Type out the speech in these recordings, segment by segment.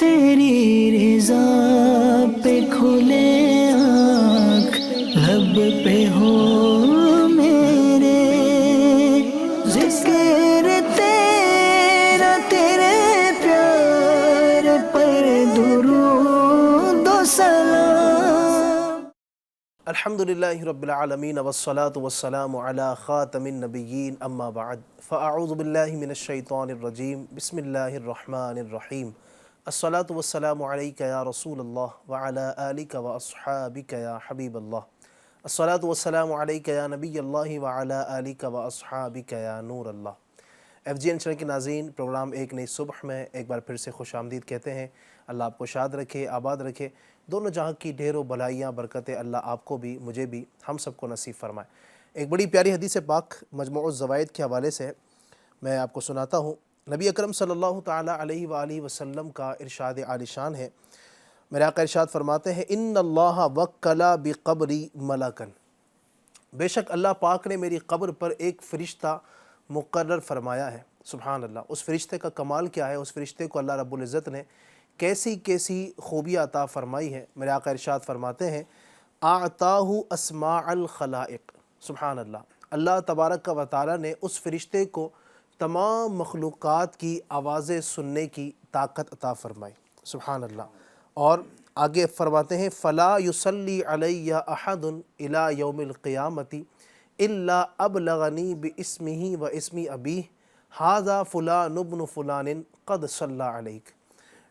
تیری رضا پہ کھلے آنکھ لب پہ ہو میرے، ذکر تیرا تیرے پیار پر درود و سلام۔ الحمدللہ رب العالمین والصلاة والسلام علی خاتم النبیین اما بعد فاعوذ باللہ من الشیطان الرجیم بسم اللہ الرحمن الرحیم الصلاة والسلام علیک یا رسول اللہ وعلی آلک واصحابک یا حبیب اللہ، الصلاة والسلام علیک یا نبی اللہ وعلی آلک واصحابک یا نور اللہ۔ ایف جی این چینل کے ناظرین، پروگرام ایک نئی صبح میں ایک بار پھر سے خوش آمدید کہتے ہیں۔ اللہ آپ کو شاد رکھے، آباد رکھے، دونوں جہاں کی ڈھیروں بھلائیاں برکتیں اللہ آپ کو بھی مجھے بھی ہم سب کو نصیب فرمائے۔ ایک بڑی پیاری حدیث پاک مجموع الزوائد کے حوالے سے میں آپ کو سناتا ہوں۔ نبی اکرم صلی اللہ تعالیٰ علیہ وآلہ وسلم کا ارشاد عالی شان ہے۔ میرے آقا ارشاد فرماتے ہیں، ان اللہ وکل بقبری ملکن، بے شک اللہ پاک نے میری قبر پر ایک فرشتہ مقرر فرمایا ہے۔ سبحان اللہ، اس فرشتے کا کمال کیا ہے، اس فرشتے کو اللہ رب العزت نے کیسی کیسی خوبیاں عطا فرمائی ہے۔ میرے آقا ارشاد فرماتے ہیں، اعطاہ اسماع الخلائق، سبحان اللہ، اللہ تبارک و تعالیٰ نے اس فرشتے کو تمام مخلوقات کی آوازیں سننے کی طاقت عطا فرمائی، سبحان اللہ۔ اور آگے فرماتے ہیں، فلا یصلی علی احد الی یوم القیامۃ الا ابلغنی باسمہ و اسم ابیہ ھذا فلان ابن فلان قد صلی علیک۔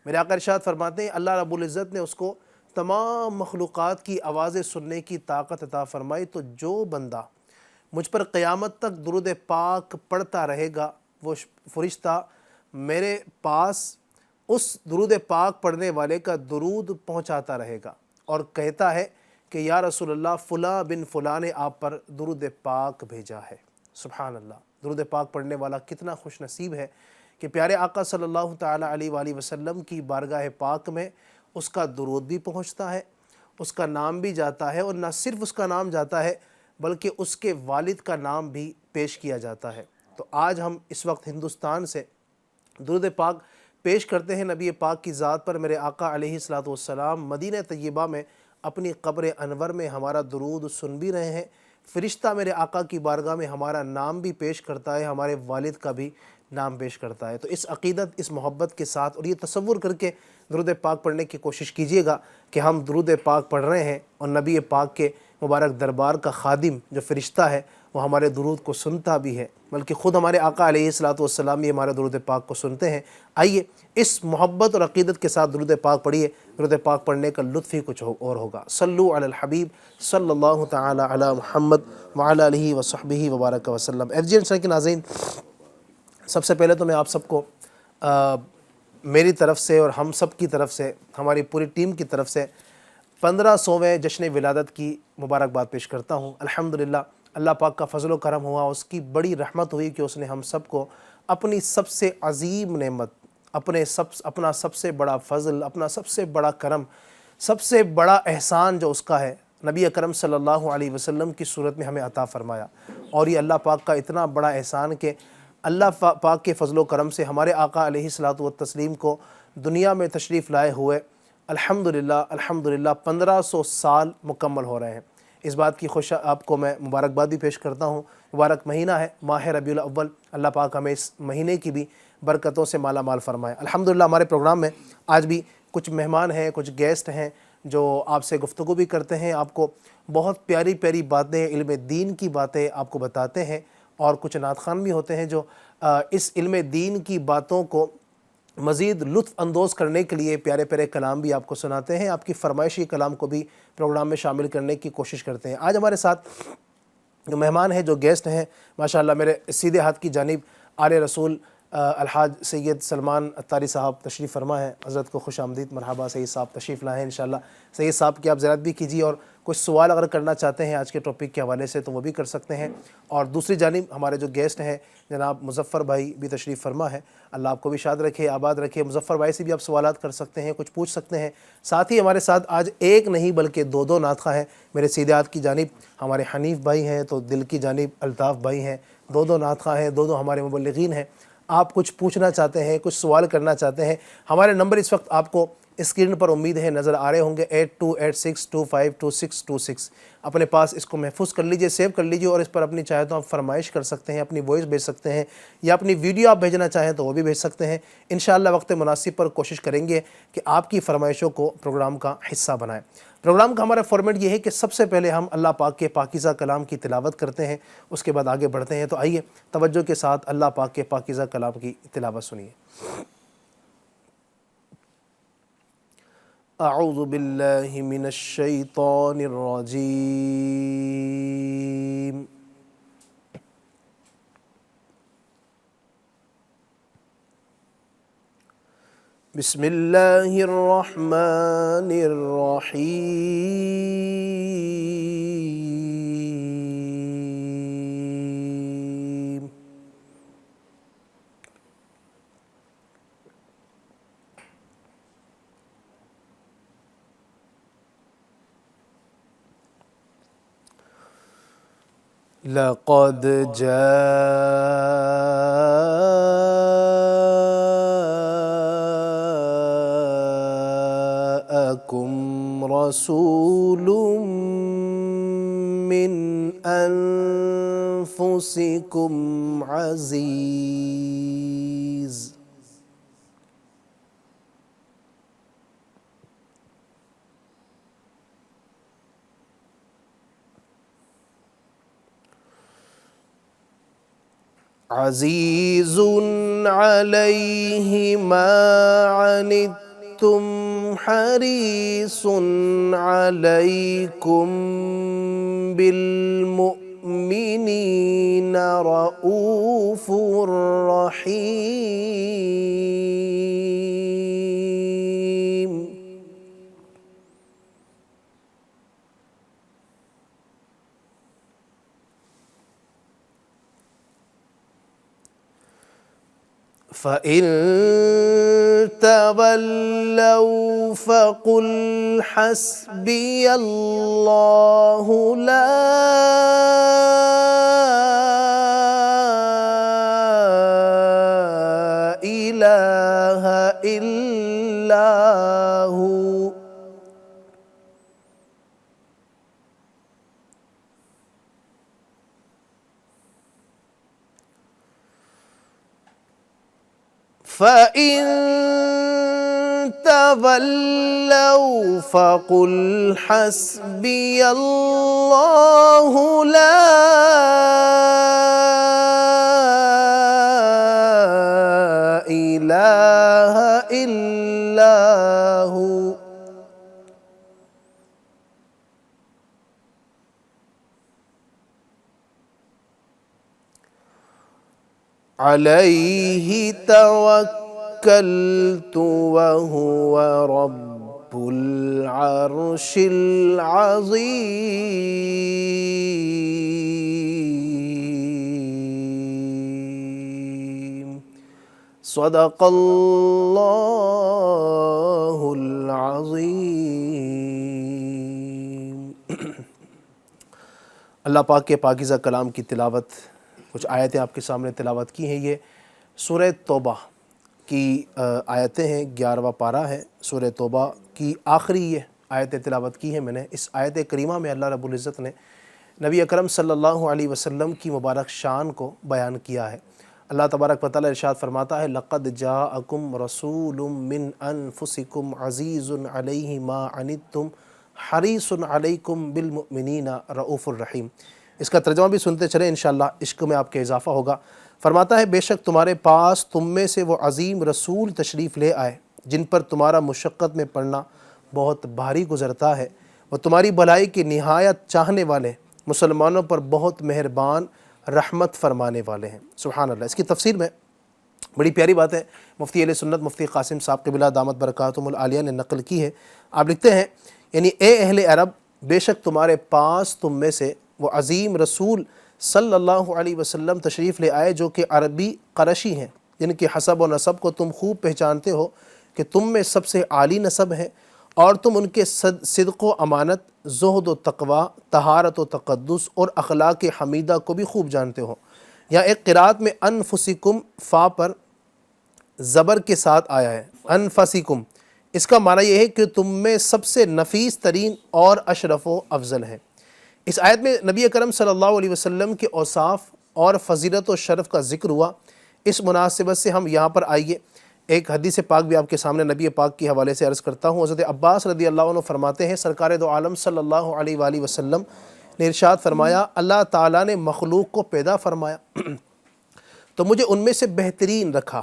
میرے آقا ارشاد فرماتے ہیں، اللہ رب العزت نے اس کو تمام مخلوقات کی آوازیں سننے کی طاقت عطا فرمائی، تو جو بندہ مجھ پر قیامت تک درود پاک پڑھتا رہے گا، وہ فرشتہ میرے پاس اس درود پاک پڑھنے والے کا درود پہنچاتا رہے گا اور کہتا ہے کہ یا رسول اللہ فلاں بن فلاں نے آپ پر درود پاک بھیجا ہے۔ سبحان اللہ، درود پاک پڑھنے والا کتنا خوش نصیب ہے کہ پیارے آقا صلی اللہ تعالیٰ علیہ وآلہ وسلم کی بارگاہ پاک میں اس کا درود بھی پہنچتا ہے، اس کا نام بھی جاتا ہے، اور نہ صرف اس کا نام جاتا ہے بلکہ اس کے والد کا نام بھی پیش کیا جاتا ہے۔ تو آج ہم اس وقت ہندوستان سے درود پاک پیش کرتے ہیں نبی پاک کی ذات پر۔ میرے آقا علیہ الصلوۃ والسلام مدینہ طیبہ میں اپنی قبر انور میں ہمارا درود سن بھی رہے ہیں۔ فرشتہ میرے آقا کی بارگاہ میں ہمارا نام بھی پیش کرتا ہے، ہمارے والد کا بھی نام پیش کرتا ہے۔ تو اس عقیدت، اس محبت کے ساتھ اور یہ تصور کر کے درود پاک پڑھنے کی کوشش کیجئے گا کہ ہم درود پاک پڑھ رہے ہیں اور نبی پاک کے مبارک دربار کا خادم جو فرشتہ ہے وہ ہمارے درود کو سنتا بھی ہے، بلکہ خود ہمارے آقا علیہ الصلوۃ والسلام یہ ہمارے درود پاک کو سنتے ہیں۔ آئیے اس محبت اور عقیدت کے ساتھ درود پاک پڑھیے۔ درود پاک پڑھنے کا لطف ہی کچھ اور ہوگا۔ صلو علی الحبیب صلی اللہ تعالی علی محمد وعلی آلہ وصحبہ وبارک وسلم۔ ایف جی این چینل کے ناظرین، سب سے پہلے تو میں آپ سب کو میری طرف سے اور ہم سب کی طرف سے، ہماری پوری ٹیم کی طرف سے 1500ویں جشن ولادت کی مبارکباد پیش کرتا ہوں۔ الحمدللہ، اللہ پاک کا فضل و کرم ہوا، اس کی بڑی رحمت ہوئی کہ اس نے ہم سب کو اپنی سب سے عظیم نعمت، اپنا سب سے بڑا فضل، اپنا سب سے بڑا کرم، سب سے بڑا احسان جو اس کا ہے، نبی اکرم صلی اللہ علیہ وسلم کی صورت میں ہمیں عطا فرمایا۔ اور یہ اللہ پاک کا اتنا بڑا احسان کہ اللہ پاک کے فضل و کرم سے ہمارے آقا علیہ الصلوۃ والتسلیم کو دنیا میں تشریف لائے ہوئے الحمدللہ 1500 سال مکمل ہو رہے ہیں۔ اس بات کی خوش آپ کو میں مبارکباد بھی پیش کرتا ہوں۔ مبارک مہینہ ہے ماہ ربیع الاول، اللہ پاک ہمیں اس مہینے کی بھی برکتوں سے مالا مال فرمائے۔ الحمدللہ ہمارے پروگرام میں آج بھی کچھ مہمان ہیں، کچھ گیسٹ ہیں جو آپ سے گفتگو بھی کرتے ہیں، آپ کو بہت پیاری پیاری باتیں، علم دین کی باتیں آپ کو بتاتے ہیں، اور کچھ نعت خوان بھی ہوتے ہیں جو اس علم دین کی باتوں کو مزید لطف اندوز کرنے کے لیے پیارے پیارے کلام بھی آپ کو سناتے ہیں، آپ کی فرمائشی کلام کو بھی پروگرام میں شامل کرنے کی کوشش کرتے ہیں۔ آج ہمارے ساتھ جو مہمان ہیں، جو گیسٹ ہیں، ماشاءاللہ میرے سیدھے ہاتھ کی جانب آل رسول الحاج سید سلمان اتاری صاحب تشریف فرما ہے۔ حضرت کو خوش آمدید، مرحبا سید صاحب، تشریف لائیں انشاءاللہ۔ سید صاحب کی آپ زیارت بھی کیجیے، اور کچھ سوال اگر کرنا چاہتے ہیں آج کے ٹاپک کے حوالے سے تو وہ بھی کر سکتے ہیں۔ اور دوسری جانب ہمارے جو گیسٹ ہیں جناب مظفر بھائی بھی تشریف فرما ہے، اللہ آپ کو بھی شاد رکھے، آباد رکھے۔ مظفر بھائی سے بھی آپ سوالات کر سکتے ہیں، کچھ پوچھ سکتے ہیں۔ ساتھ ہی ہمارے ساتھ آج ایک نہیں بلکہ دو نعت خواں ہیں۔ میرے سیدھے ہاتھ کی جانب ہمارے حنیف بھائی ہیں، تو دل کی جانب الطاف بھائی ہیں، دو نعت خواں ہیں، دو ہمارے مبلغین ہیں۔ آپ کچھ پوچھنا چاہتے ہیں، کچھ سوال کرنا چاہتے ہیں، ہمارے نمبر اس وقت آپ کو اسکرین پر امید ہے نظر آ رہے ہوں گے، 8286252626۔ اپنے پاس اس کو محفوظ کر لیجئے، سیو کر لیجئے، اور اس پر اپنی چاہے تو آپ فرمائش کر سکتے ہیں، اپنی وائس بھیج سکتے ہیں، یا اپنی ویڈیو آپ بھیجنا چاہیں تو وہ بھی بھیج سکتے ہیں۔ انشاءاللہ وقت مناسب پر کوشش کریں گے کہ آپ کی فرمائشوں کو پروگرام کا حصہ بنائیں۔ پروگرام کا ہمارا فارمیٹ یہ ہے کہ سب سے پہلے ہم اللہ پاک کے پاکیزہ کلام کی تلاوت کرتے ہیں، اس کے بعد آگے بڑھتے ہیں۔ تو آئیے توجہ کے ساتھ اللہ پاک کے پاکیزہ کلام کی تلاوت سنیے۔ اعوذ باللہ من الشیطان الرجیم۔ بسم اللہ الرحمن الرحیم۔ لقد جاءكم رسول من أنفسكم عزيز عزيز عليه ما عنتم حريص عليكم بالمؤمنين رؤوف رحيم۔ فَإِن تَوَلَّوْا فَقُلْ حَسْبِيَ اللَّهُ لَا إِلَٰهَ إِلَّا هُوَ فَإِن تَوَلَّوْا فَقُلْ حَسْبِيَ اللَّهُ لَا إِلَٰهَ إِلَّا هُوَ عَلَيْهِ توكلت وهو رب العرش العظيم۔ صدق اللہ العظیم۔ اللہ پاک کے پاکیزہ کلام کی تلاوت، کچھ آیتیں آپ کے سامنے تلاوت کی ہیں۔ یہ سورہ توبہ کی آیتیں ہیں، 11واں پارہ ہے سورہ توبہ کی آخری یہ آیتیں تلاوت کی ہیں میں نے۔ اس آیت کریمہ میں اللہ رب العزت نے نبی اکرم صلی اللہ علیہ وسلم کی مبارک شان کو بیان کیا ہے۔ اللہ تبارک و تعالیٰ ارشاد فرماتا ہے، لَقَدْ جَاءَكُمْ رَسُولٌ مِّنْ أَنفُسِكُمْ عَزِيزٌ عَلَيْهِ مَا عَنِتُّمْ حَرِيصٌ عَلَيْكُمْ بِالْمُؤْمِنِينَ رَؤُوفٌ رَحِيمٌ۔ اس کا ترجمہ بھی سنتے چلیں انشاءاللہ، عشق میں آپ کے اضافہ ہوگا۔ فرماتا ہے، بے شک تمہارے پاس تم میں سے وہ عظیم رسول تشریف لے آئے جن پر تمہارا مشقت میں پڑنا بہت بھاری گزرتا ہے، وہ تمہاری بھلائی کے نہایت چاہنے والے، مسلمانوں پر بہت مہربان، رحمت فرمانے والے ہیں۔ سبحان اللہ۔ اس کی تفسیر میں بڑی پیاری بات ہے، مفتی اہل سنت مفتی قاسم صاحب قبلہ دامت برکاتہم العالیہ نے نقل کی ہے۔ آپ لکھتے ہیں، یعنی اے اہل عرب، بے شک تمہارے پاس تم میں سے وہ عظیم رسول صلی اللہ علیہ وسلم تشریف لے آئے جو کہ عربی قرشی ہیں، جن کے حسب و نسب کو تم خوب پہچانتے ہو کہ تم میں سب سے عالی نسب ہے، اور تم ان کے صدق و امانت، زہد و تقوی، طہارت و تقدس اور اخلاق حمیدہ کو بھی خوب جانتے ہو۔ یا ایک قرات میں انفسکم فا پر زبر کے ساتھ آیا ہے انفسکم، اس کا معنی یہ ہے کہ تم میں سب سے نفیس ترین اور اشرف و افضل ہیں۔ اس آیت میں نبی اکرم صلی اللہ علیہ وسلم کے اوصاف اور فضیلت و شرف کا ذکر ہوا۔ اس مناسبت سے ہم یہاں پر آئیے ایک حدیث پاک بھی آپ کے سامنے نبی پاک کے حوالے سے عرض کرتا ہوں۔ حضرت عباس رضی اللہ عنہ فرماتے ہیں سرکار دو عالم صلی اللہ علیہ وآلہ وسلم نے ارشاد فرمایا اللہ تعالیٰ نے مخلوق کو پیدا فرمایا تو مجھے ان میں سے بہترین رکھا،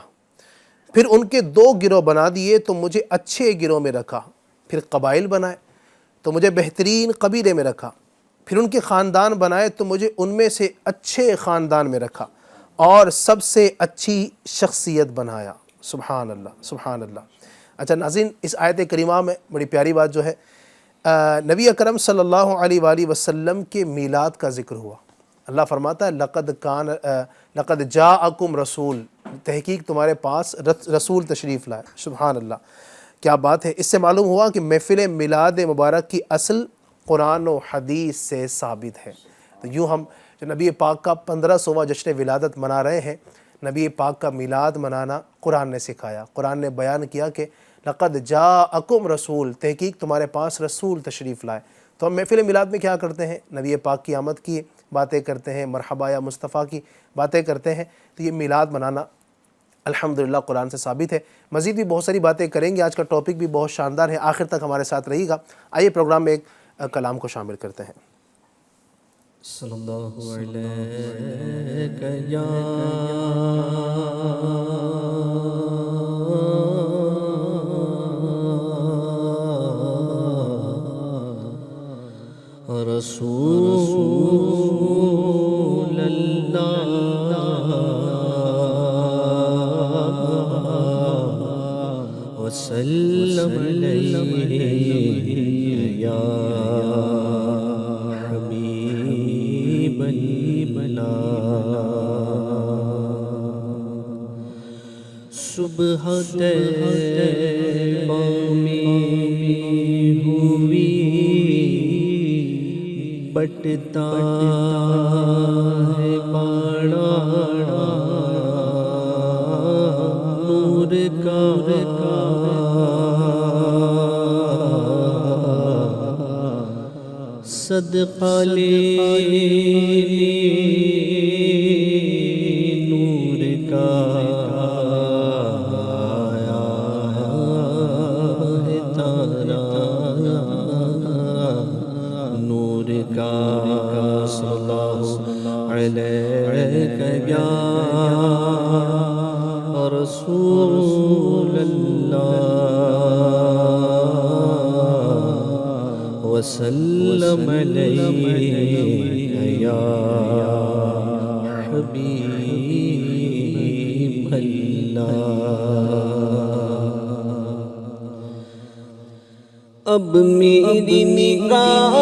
پھر ان کے 2 گروہ بنا دیے تو مجھے اچھے گروہ میں رکھا، پھر قبائل بنائے تو مجھے بہترین قبیلے میں رکھا، پھر ان کے خاندان بنائے تو مجھے ان میں سے اچھے خاندان میں رکھا، اور سب سے اچھی شخصیت بنایا۔ سبحان اللہ سبحان اللہ۔ اچھا ناظرین، اس آیت کریمہ میں بڑی پیاری بات جو ہے نبی اکرم صلی اللہ علیہ وآلہ وسلم کے میلاد کا ذکر ہوا۔ اللہ فرماتا ہے لقد جاءکم رسول، تحقیق تمہارے پاس رسول تشریف لائے۔ سبحان اللہ، کیا بات ہے۔ اس سے معلوم ہوا کہ محفل میلاد مبارک کی اصل قرآن و حدیث سے ثابت ہے۔ تو یوں ہم جو نبی پاک کا 1500واں جشن ولادت منا رہے ہیں، نبی پاک کا میلاد منانا قرآن نے سکھایا۔ قرآن نے بیان کیا کہ لقد جاءکم رسول، تحقیق تمہارے پاس رسول تشریف لائے۔ تو ہم محفل میلاد میں کیا کرتے ہیں؟ نبی پاک کی آمد کی باتیں کرتے ہیں، مرحبا یا مصطفیٰ کی باتیں کرتے ہیں۔ تو یہ میلاد منانا الحمدللہ قرآن سے ثابت ہے۔ مزید بھی بہت ساری باتیں کریں گے، آج کا ٹاپک بھی بہت شاندار ہے، آخر تک ہمارے ساتھ رہیے گا۔ آئیے پروگرام میں ایک کلام کو شامل کرتے ہیں۔ صلی اللہ علیہ یا رسول اللہ وسلم علیہ یا حبیب اللہ۔ صبح طیبہ میں ہوئی بٹتا ہے باڑا نور کا صدقہ لینے نور کا آیا ہے تارا نور کا۔ صلی اللہ علیہ یا رسول اللہ وسلم علیہ یا حبیب اللہ۔ اب میری نگاہ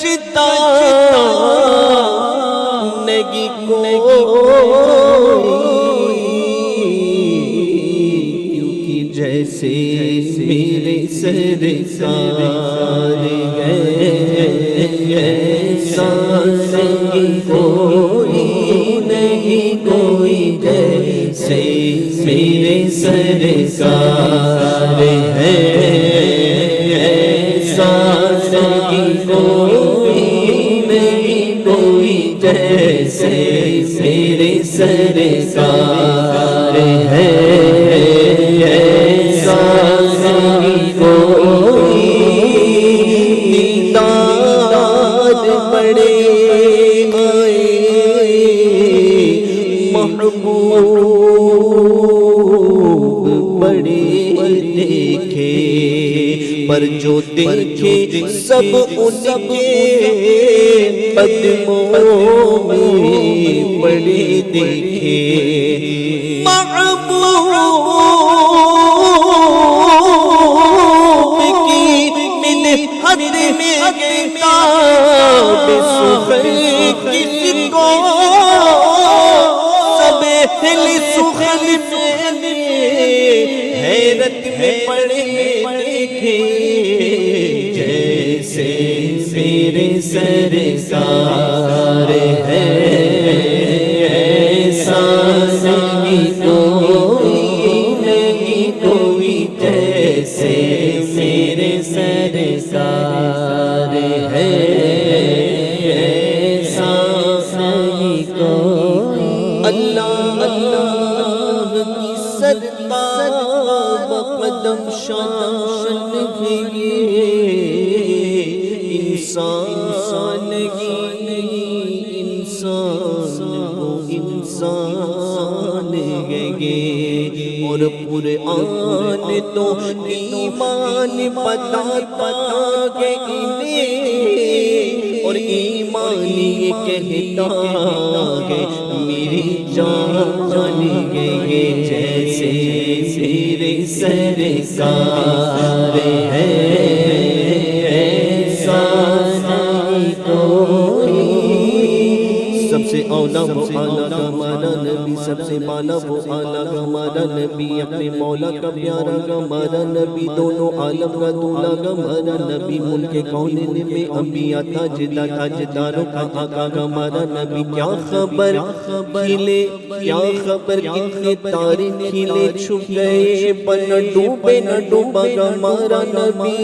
جچتا نہیں کوئی، کیونکہ جیسے میرے سرکار ایسا نہیں کوئی، نہیں کوئی جیسے میرے سرکار ہے، ایسا نہیں کوئی، نہیں کوئی جیسے میرے سرکار ہے، ایسا نہیں کوئی۔ دیدار بڑے آئے محبوب بڑے دیکھے، پر جو دیکھے سب ان کے قدموں میں پڑے دیکھے۔ محبوب کی منحت میں کتاب سخن کس حیرت میں پڑے دیکھے جیسے میرے سرکار ہے ایسا نہیں کوئی جیسے میرے سرکار ہے ایسا نہیں کوئی اللہ کی سرکار قدم شان ہے انسان گے اور قرآن تو ایمان بتاتا گے اور ایمان یہ کہتا گے میری جان گے جیسے میرے سرکار ہے ایسا نہیں کوئی سب سے اولا وہ اعلیٰ کا ہمارا نبی سب سے بالا وہ اعلیٰ کا ہمارا نبی اپنے مولا کا پیارا کا ہمارا نبی دونوں عالم کا دولا کا ہمارا نبی ملک کونین میں انبیاء تاجداروں کا آقا کا ہمارا نبی کیا خبر کھلے کیا خبر کتنے تارے کھلے چھپ گئے پر نہ ڈوبے نہ ڈوبا گا ہمارا نبی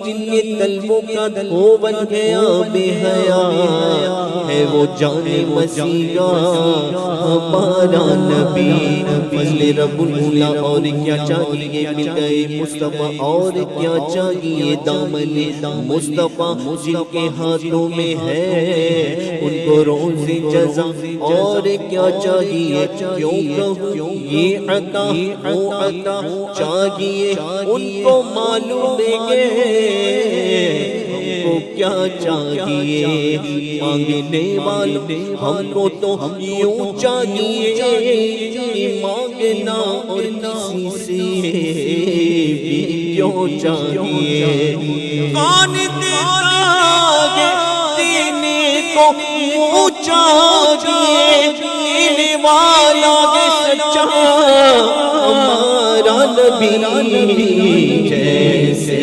جن کے طلبوں کا دھو بن گیا بے حیا ہے وہ جانے مسیحا ہمارا نبی فضل رب العلا اور کیا چاہیے مل گئے مصطفیٰ اور کیا چاہیے دامن مصطفیٰ جن کے ہاتھوں میں ہے ان کو روز جزا اور کیا چاہیے کیوں کہوں یہ عطا وہ عطا چاہیے ان کو معلوم ہے کو کیا چاہیے مانگنے والوں ہم کو تو یوں چاہیے مانگنا اور کسی سے بھی کیوں چاہیے کون دیتا دینے کو اونچا دینے والا سچا ہمارا نبی جیسے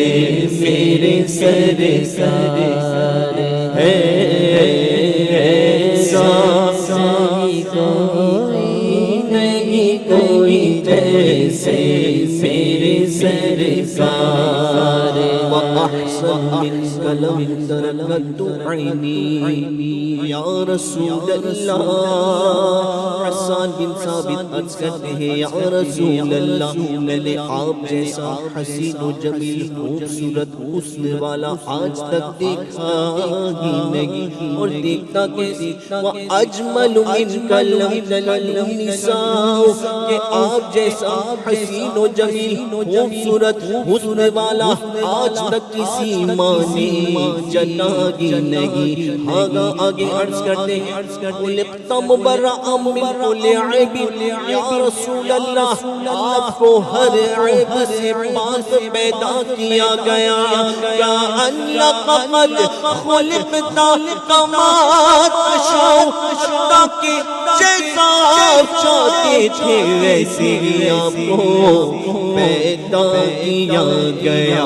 میرے سرکار ہے ایسا نہیں کوئی جیسے میرے سرکار وأحسن منك لم تركت عيني یا رسول اللہ حسان بن ثابت عرض کرتے ہیں یا رسول اللہ میں نے آپ جیسا حسین و جمیل خوبصورت حسن والا آج تک دیکھا ہی نہیں اور دیکھتا کیسی وَأَجْمَلُ مِنْكَ لَمْ تَلِدْ النِّسَاءُ کہ آپ جیسا حسین و جمیل خوبصورت حسن والا آج تک کسی ماں نے جنا ہی نہیں آگے عرض کرتے ہیں خلقت مبرأ من كل عیب یا رسول اللہ آپ کو ہر عیب سے پاک پیدا کیا گیا کأنک قد خلقت کما تشاء تاکہ جیسا آپ چاہتے تھے ویسے ہی آپ کو پیدا کیا گیا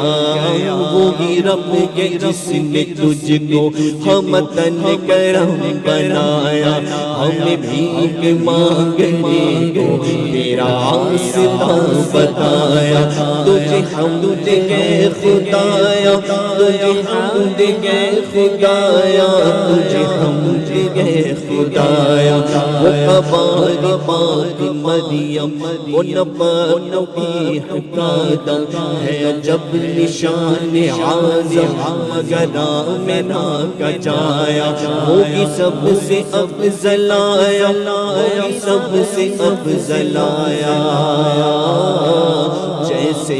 وہی رب کے جس نے تجھ کو ہمتن کرم بنایا ہمیں بھیک مانگنے کو تیرا آستا بتایا تجھے حمد کے خدایا تجھے حمد کے خدایا تجھے حمد کے خدایا وہ قبار پاک مریم وہ نبی حکادم ہے جب نشان عظم مگر میں نہ کچایا ہوگی سب سے افضل آیا ہوگی سب سے افضل آیا جیسے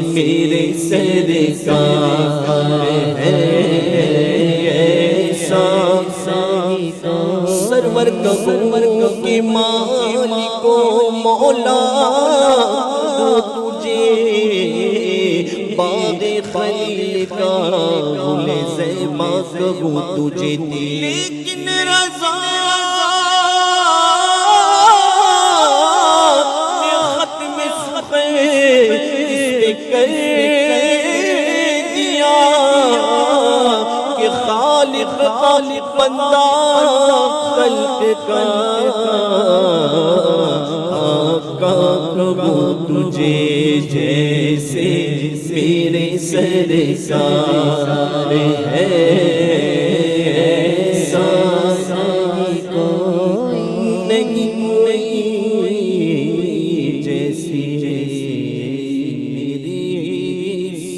میرے سرکار ہے ایسا سرور کہوں کہ مالک و مولا تجھے باغ خلیل کا گل زیبا کہوں تجھے لیکن رضا ختم صفحے کر دیا کہ خالق بندہ خلق کا آقا پربھو تجھے جیسے میرے سرکار ہے ایسا کوئی نہیں جیسی میری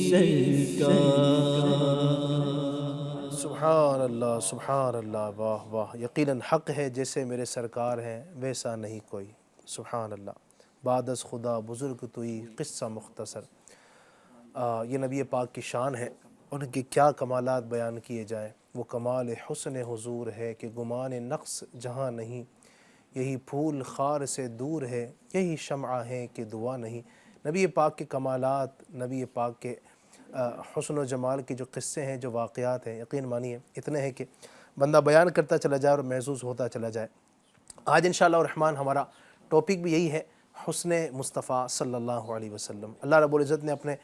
سرکار۔ سبحان اللہ، واہ واہ، یقیناً حق ہے جیسے میرے سرکار ہیں ویسا نہیں کوئی۔ سبحان اللہ، بعد از خدا بزرگ توئی، قصہ مختصر۔ یہ نبی پاک کی شان ہے، ان کے کیا کمالات بیان کیے جائیں۔ وہ کمال حسن حضور ہے کہ گمان نقص جہاں نہیں، یہی پھول خار سے دور ہے، یہی شمع ہے کہ دعا نہیں۔ نبی پاک کے کمالات، نبی پاک کے حسن و جمال کے جو قصے ہیں، جو واقعات ہیں، یقین مانیے اتنے ہیں کہ بندہ بیان کرتا چلا جائے اور محسوس ہوتا چلا جائے۔ آج انشاءاللہ الرحمن ہمارا ٹاپک بھی یہی ہے، حسن مصطفیٰ صلی اللہ علیہ وسلم۔ اللہ رب العزت نے اپنے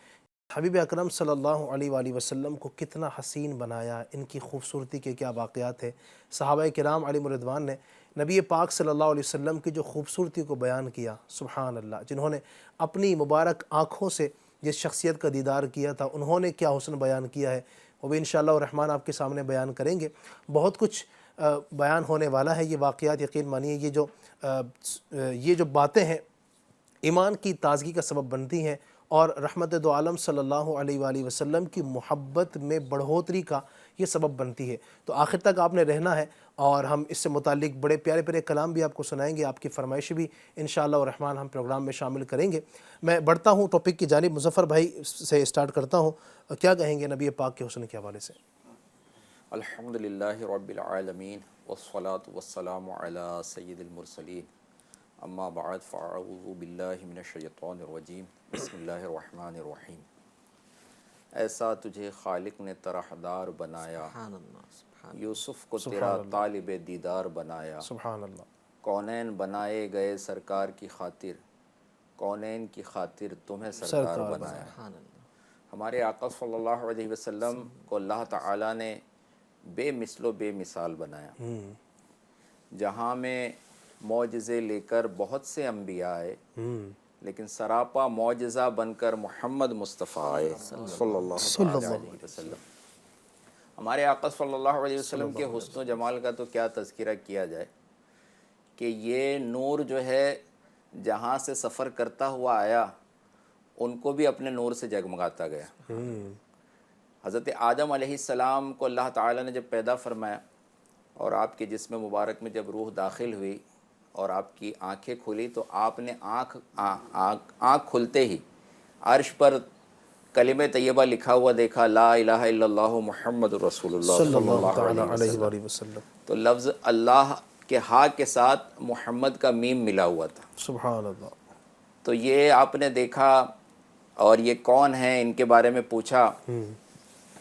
حبیب اکرم صلی اللہ علیہ وآلہ وسلم کو کتنا حسین بنایا، ان کی خوبصورتی کے کیا واقعات ہیں۔ صحابہ کرام علیہ رضوان نے نبی پاک صلی اللہ علیہ وسلم کی جو خوبصورتی کو بیان کیا، سبحان اللہ، جنہوں نے اپنی مبارک آنکھوں سے جس شخصیت کا دیدار کیا تھا، انہوں نے کیا حسن بیان کیا ہے، وہ بھی انشاءاللہ الرحمن آپ کے سامنے بیان کریں گے۔ بہت کچھ بیان ہونے والا ہے، یہ واقعات یقین مانیے یہ جو باتیں ہیں ایمان کی تازگی کا سبب بنتی ہیں اور رحمت دو عالم صلی اللہ علیہ وآلہ وسلم کی محبت میں بڑھوتری کا یہ سبب بنتی ہے۔ تو آخر تک آپ نے رہنا ہے اور ہم اس سے متعلق بڑے پیارے پیارے کلام بھی آپ کو سنائیں گے، آپ کی فرمائش بھی انشاءاللہ الرحمن ہم پروگرام میں شامل کریں گے۔ میں بڑھتا ہوں ٹاپک کی جانب، مظفر بھائی سے اسٹارٹ کرتا ہوں، کیا کہیں گے نبی پاک کے حسن کے حوالے سے؟ الحمدللہ رب العالمین والصلاة والسلام علی سید المرسلین، اما بعد فاعوذ باللہ من الشیطان الرجیم، بسم اللہ الرحمن الرحیم۔ ایسا تجھے خالق نے طرحدار بنایا، یوسف کو تیرا طالب دیدار بنایا۔ سبحان اللہ۔ کونین بنائے گئے سرکار کی خاطر، کونین کی خاطر تمہیں سرکار بنایا۔ ہمارے آقا صلی اللہ علیہ وسلم کو اللہ تعالیٰ نے بے مثل و بے مثال بنایا۔ جہاں میں معجزے لے کر بہت سے انبیاء آئے، لیکن سراپا معجزہ بن کر محمد مصطفیٰ آئے صلی اللہ علیہ وسلم۔ ہمارے آقا صلی اللہ علیہ وسلم کے حسن و جمال کا تو کیا تذکرہ کیا جائے کہ یہ نور جو ہے جہاں سے سفر کرتا ہوا آیا، ان کو بھی اپنے نور سے جگمگاتا گیا۔ حضرت آدم علیہ السلام کو اللہ تعالیٰ نے جب پیدا فرمایا اور آپ کے جسم مبارک میں جب روح داخل ہوئی اور آپ کی آنکھیں کھلی، تو آپ نے آنکھ کھلتے ہی عرش پر کلمہ طیبہ لکھا ہوا دیکھا، لا الہ الا اللہ محمد رسول اللہ صلی اللہ علیہ علیہ وسلم۔ تو لفظ اللہ کے ہاں کے ساتھ محمد کا میم ملا ہوا تھا۔ سبحان اللہ۔ تو یہ آپ نے دیکھا اور یہ کون ہیں، ان کے بارے میں پوچھا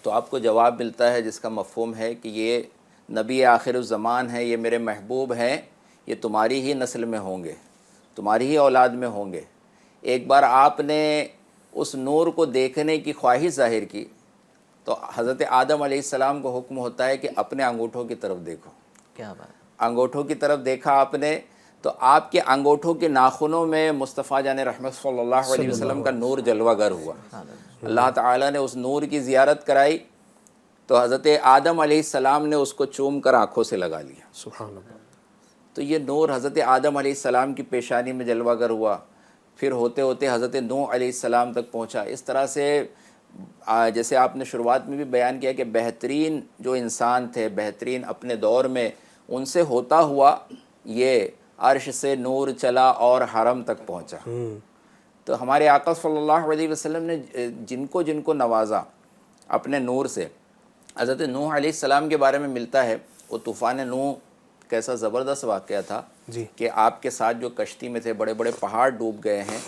تو آپ کو جواب ملتا ہے جس کا مفہوم ہے کہ یہ نبی آخر الزمان ہے، یہ میرے محبوب ہیں، یہ تمہاری ہی نسل میں ہوں گے، تمہاری ہی اولاد میں ہوں گے۔ ایک بار آپ نے اس نور کو دیکھنے کی خواہش ظاہر کی تو حضرت آدم علیہ السلام کو حکم ہوتا ہے کہ اپنے انگوٹھوں کی طرف دیکھو۔ کیا بات ہے۔ انگوٹھوں کی طرف دیکھا آپ نے تو آپ کے انگوٹھوں کے ناخنوں میں مصطفیٰ جان رحمت صلی اللہ علیہ وسلم کا نور جلوہ گر ہوا۔ اللہ تعالیٰ نے اس نور کی زیارت کرائی تو حضرت آدم علیہ السلام نے اس کو چوم کر آنکھوں سے لگا لیا۔ سبحان اللہ۔ تو یہ نور حضرت آدم علیہ السلام کی پیشانی میں جلوہ گر ہوا، پھر ہوتے ہوتے حضرت نوح علیہ السلام تک پہنچا۔ اس طرح سے جیسے آپ نے شروعات میں بھی بیان کیا کہ بہترین جو انسان تھے، بہترین اپنے دور میں، ان سے ہوتا ہوا یہ عرش سے نور چلا اور حرم تک پہنچا۔ تو ہمارے آقا صلی اللہ علیہ وسلم نے جن کو نوازا اپنے نور سے، حضرت نوح علیہ السلام کے بارے میں ملتا ہے وہ طوفان نوح کیسا زبردست واقعہ تھا کہ آپ کے ساتھ جو کشتی میں تھے بڑے بڑے پہاڑ ڈوب گئے ہیں،